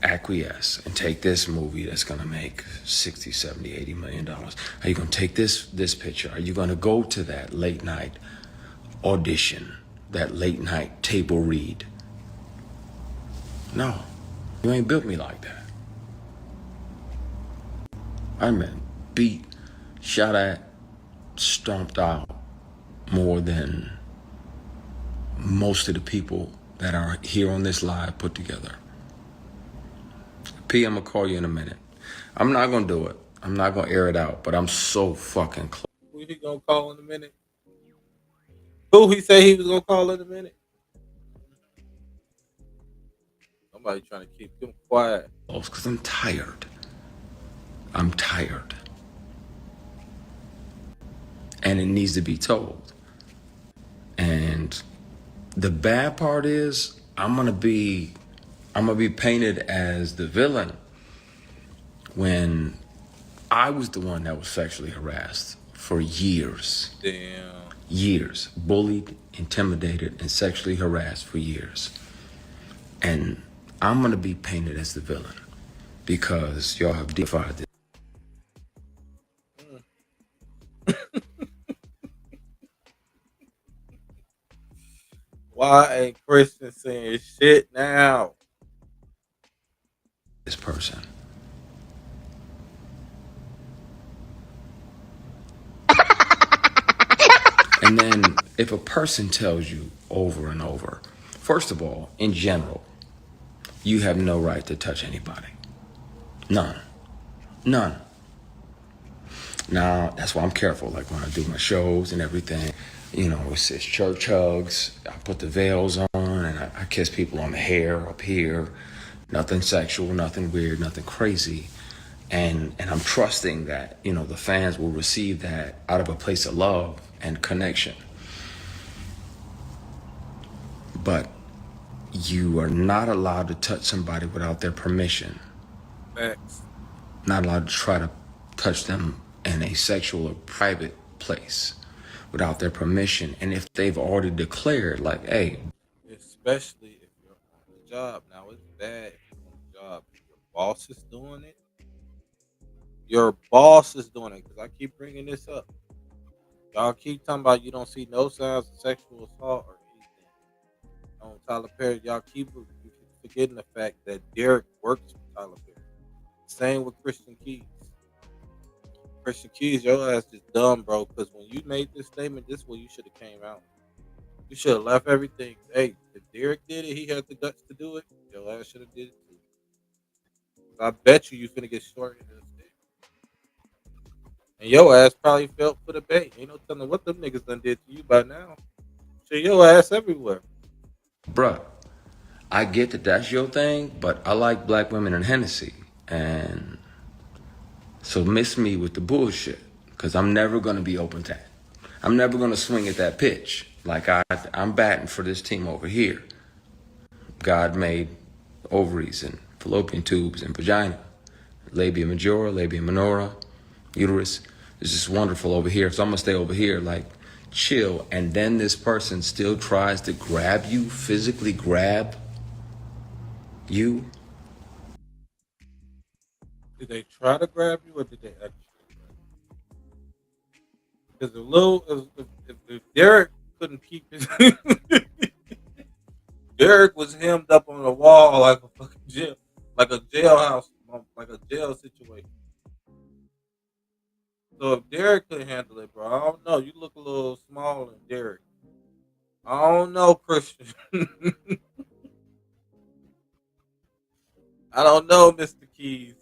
acquiesce and take this movie that's gonna make 60, 70, $80 million? Are you gonna take this picture? Are you gonna go to that late night audition, that late night table read? No, you ain't built me like that. I've been beat, shot at, stomped out more than most of the people that are here on this live put together. P, I'm gonna call you in a minute. I'm not gonna do it. I'm not gonna air it out, but I'm so fucking close. Who he gonna call in a minute? Who he say he was gonna call in a minute? Somebody trying to keep him quiet. Because I'm tired. I'm tired. And it needs to be told. And the bad part is I'm gonna be painted as the villain when I was the one that was sexually harassed for years. Damn. Years. Bullied, intimidated, and sexually harassed for years. And I'm gonna be painted as the villain because y'all have defied this. Why ain't Christian saying shit now? This person. And then if a person tells you over and over, first of all, in general, you have no right to touch anybody. None. None. Now, that's why I'm careful. Like when I do my shows and everything, you know, it's church hugs. I put the veils on and I kiss people on the hair up here. Nothing sexual, nothing weird, nothing crazy. And I'm trusting that, you know, the fans will receive that out of a place of love and connection. But you are not allowed to touch somebody without their permission. Facts. Not allowed to try to touch them in a sexual or private place without their permission. And if they've already declared, like, hey, Especially if you're on the job. Now it's bad if you're on the job. If your boss is doing it. Your boss is doing it. Because I keep bringing this up. Y'all keep talking about you don't see no signs of sexual assault or anything. On Tyler Perry, y'all keep forgetting the fact that Derek works with Tyler Perry. Same with Christian Keys. Christian Keys, your ass is dumb, bro. Because when you made this statement, this is where you should have came out. You should have left everything. Hey, if Derek did it, he had the guts to do it. Your ass should have did it too. I bet you finna get short in this thing. And your ass probably felt for the bait. Ain't no telling what them niggas done did to you by now. Shit, your ass everywhere. bruh, I get that that's your thing, but I like black women and Hennessy. And so miss me with the bullshit, because I'm never going to be open to that. I'm never going to swing at that pitch. Like I'm batting for this team over here. God made ovaries and fallopian tubes and vagina, labia majora, labia minora, uterus. It's just wonderful over here. So I'm going to stay over here, like chill. And then this person still tries to grab you, physically grab you. Did they try to grab you or did they actually grab you? Because if Derek couldn't keep his Derek was hemmed up on the wall like a fucking jail, like a jailhouse, like a jail situation. So if Derek could handle it, bro, I don't know. You look a little small in Derek. I don't know, Christian. I don't know, Mr. Keys.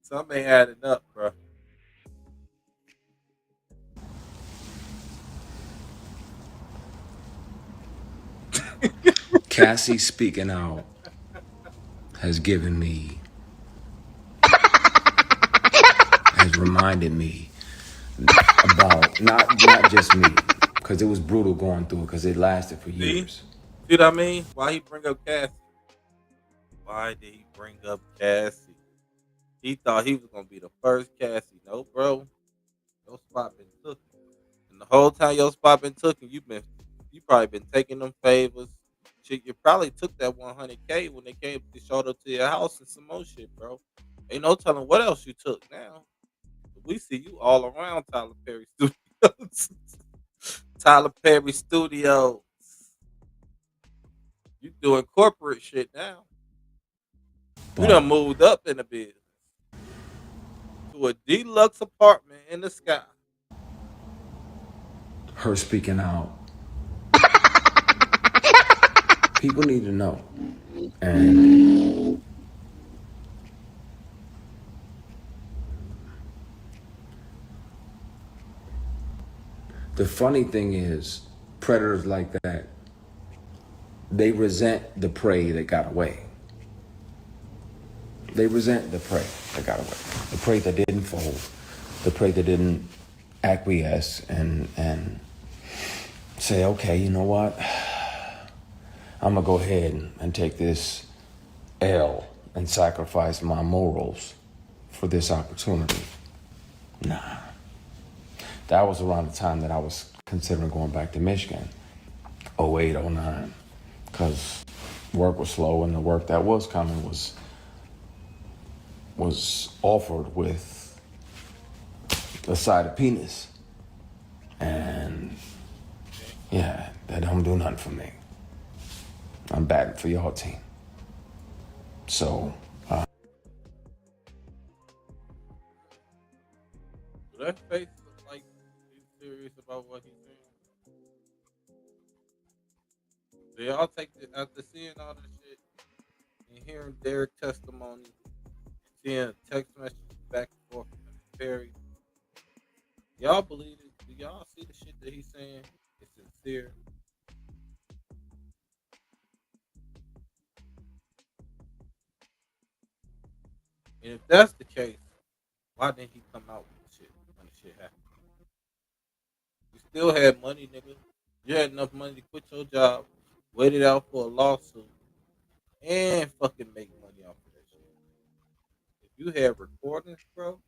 Something ain't adding up, bro. Cassie speaking out has given me, has reminded me about not just me, because it was brutal going through it, because it lasted for See? years. See what I mean? Why he bring up Cassie? Why did he bring up Cassie? He thought he was gonna be the first Cassie. No, bro. Your spot been taken. And the whole time your spot been taken, you probably been taking them favors. Shit, you probably took that 100K when they came to showed up to your house and some more shit, bro. Ain't no telling what else you took now. We see you all around Tyler Perry Studios. Tyler Perry Studios. You doing corporate shit now. You done moved up in the business to a deluxe apartment in the sky. Her speaking out, people need to know. And The funny thing is, predators like that, they resent the prey that got away. They resent the prey that got away. The prey that didn't fold. The prey that didn't acquiesce and say, okay, you know what? I'm gonna go ahead and take this L and sacrifice my morals for this opportunity. Nah. That was around the time that I was considering going back to Michigan, 08, 09, because work was slow and the work that was coming was offered with a side of penis. And yeah, that don't do nothing for me. I'm batting for your team. So, Do that face look like he's serious about what he's saying? Do y'all take the, after seeing all this shit and hearing Derek testimony, seeing text messages back and forth from Perry, y'all believe it? Do y'all see the shit that he's saying is sincere? And if that's the case, why didn't he come out with the shit when the shit happened? You still had money, nigga. You had enough money to quit your job, wait it out for a lawsuit, and fucking make money off of that shit. If you had recordings, bro,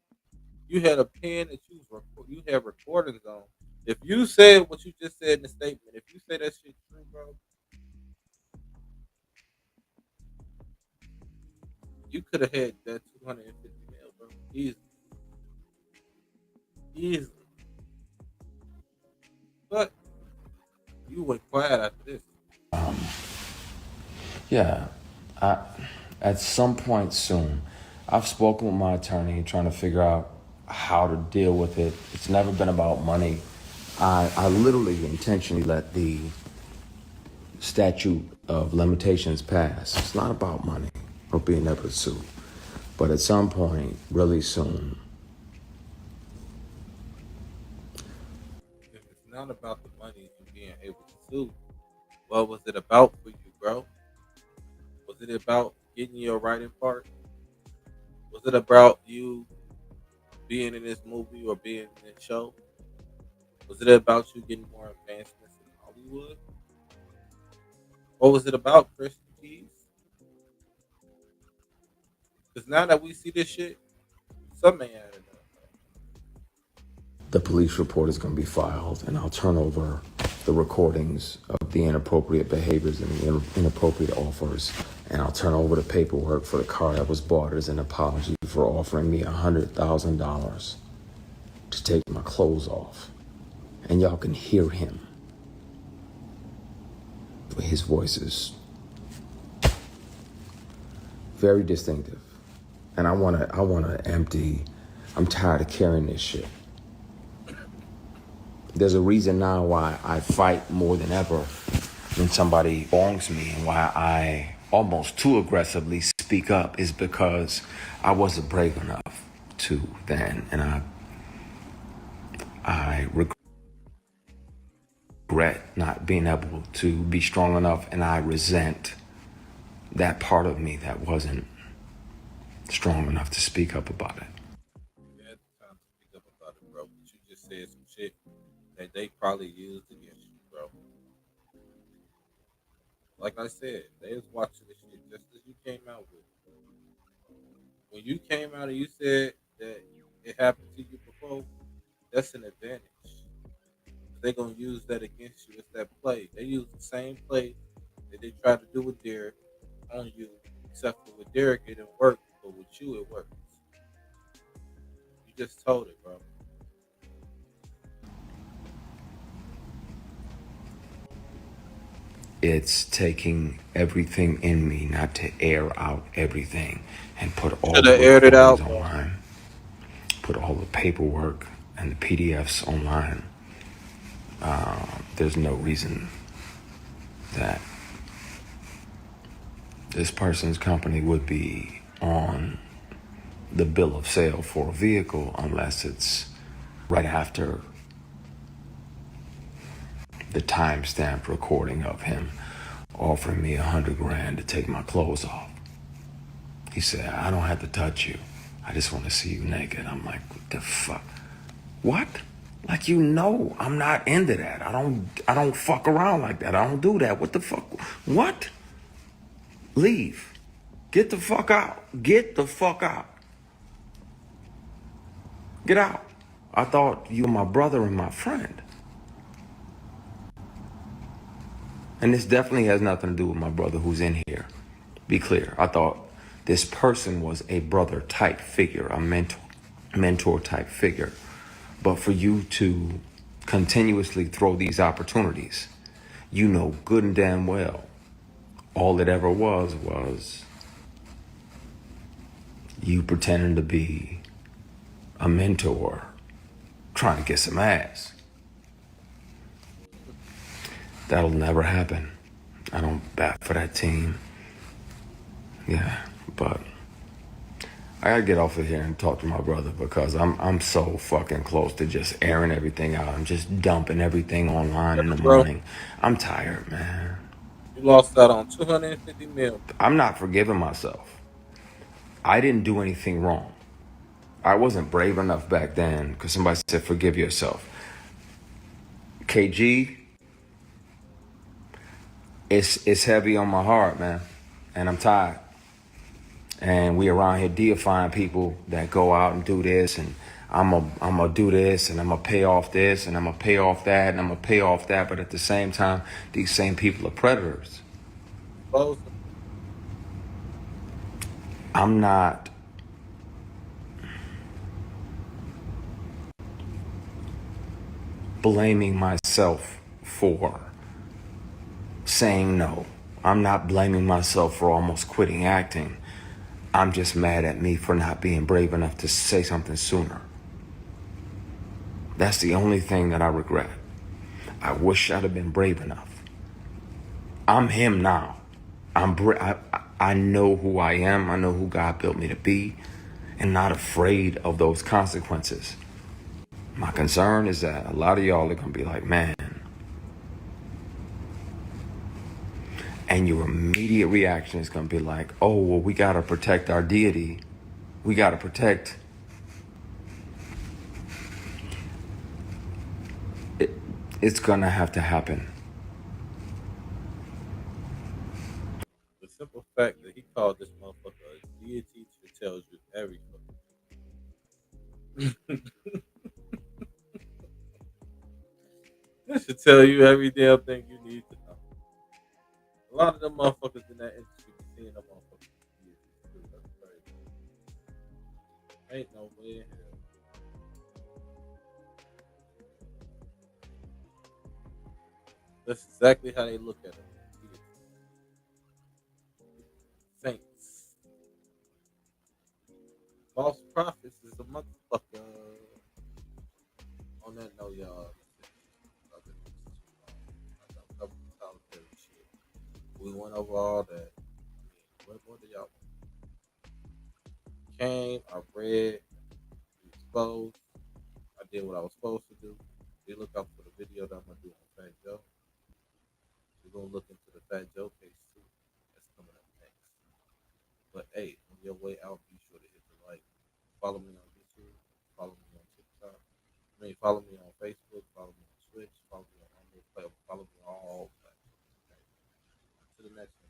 you had a pen that you had recordings on. If you said what you just said in the statement, if you say that shit true, bro, you could have had that 250 mil, bro. Easily. Easily. But you went quiet after this. yeah, at some point soon, I've spoken with my attorney trying to figure out how to deal with it. It's never been about money. I literally intentionally let the statute of limitations pass. It's not about money or being able to sue. But at some point, really soon, If it's not about the money and being able to sue, what was it about for you, bro? Was it about getting your writing part? Was it about you being in this movie or being in this show? Was it about you getting more advancements in Hollywood? What was it about, Christian Keys? Because now that we see this shit, some man added up. the police report is going to be filed, and I'll turn over the recordings of the inappropriate behaviors and the inappropriate offers, and I'll turn over the paperwork for the car that was bought as an apology for offering me $100,000 to take my clothes off. And y'all can hear him. His voice is very distinctive. And I wanna empty. I'm tired of carrying this shit. There's a reason now why I fight more than ever when somebody wrongs me, and why I almost too aggressively speak up is because I wasn't brave enough to then, and I regret not being able to be strong enough, and I resent that part of me that wasn't strong enough to speak up about it. You had the time to speak up about it, bro. But you just said some shit that they probably used against you, bro. Like I said, they was watching this shit just as you came out with it. When you came out and you said that it happened to you before, that's an advantage. They're gonna use that against you. It's that play. They use the same play that they tried to do with Derek on you, except for with Derek it didn't work, but with you it works. You just told it, bro. It's taking everything in me not to air out everything and put all Should the have aired it out, recordings bro. online, put all the paperwork and the PDFs online. There's no reason that this person's company would be on the bill of sale for a vehicle unless it's right after the time-stamped recording of him offering me $100 to take my clothes off. He said, I don't have to touch you. I just want to see you naked. I'm like, what the fuck? What? Like, I'm not into that. I don't fuck around like that. I don't do that. What the fuck? What? Leave. Get the fuck out. Get the fuck out. Get out. I thought you were my brother and my friend. And this definitely has nothing to do with my brother who's in here. Be clear. I thought this person was a brother type figure, a mentor type figure. But for you to continuously throw these opportunities, you know good and damn well, all it ever was you pretending to be a mentor trying to get some ass. That'll never happen. I don't bat for that team. Yeah, but I gotta get off of here and talk to my brother because I'm so fucking close to just airing everything out. I'm just dumping everything online in the morning. I'm tired, man. You lost out on 250 mil. I'm not forgiving myself. I didn't do anything wrong. I wasn't brave enough back then because somebody said forgive yourself. KG, it's heavy on my heart, man, and I'm tired. And we around here deifying people that go out and do this, and I'm gonna do this, and I'm gonna pay off this, and I'm gonna pay off that, and I'm gonna pay off that. But at the same time, these same people are predators. Both. I'm not blaming myself for saying no. I'm not blaming myself for almost quitting acting. I'm just mad at me for not being brave enough to say something sooner. That's the only thing that I regret. I wish I'd have been brave enough. I'm him now. I know who I am. I know who God built me to be, and not afraid of those consequences. My concern is that a lot of y'all are gonna be like, man, and your immediate reaction is gonna be like, oh, well, we gotta protect our deity. We gotta protect it. It's gonna have to happen. The simple fact that he called this motherfucker a deity tells you everything. This should tell you every damn thing you need to know. A lot of them motherfuckers in that industry be seeing them motherfuckers as deities too. That's crazy. Ain't no way in hell. That's exactly how they look at them. Saints. False prophets is a motherfucker. On that note, y'all. We went over all that. What do y'all want? Came, I read, exposed. I did what I was supposed to do. We look up for the video that I'm gonna do on Fat Joe. We're gonna look into the Fat Joe case too. That's coming up next. But hey, on your way out, be sure to hit the like. Follow me on YouTube. Follow me on TikTok. Follow me on Facebook. Follow me on Twitch. Follow me on Rumble. Follow me on all platforms. Okay. To the next one.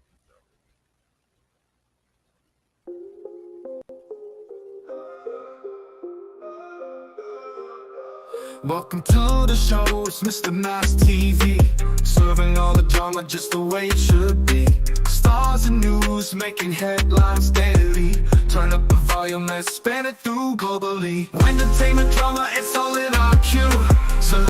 Welcome to the show, it's Mr. Nice TV. Serving all the drama just the way it should be. Stars and news making headlines daily. Turn up the volume, let's span it through globally. Entertainment drama, it's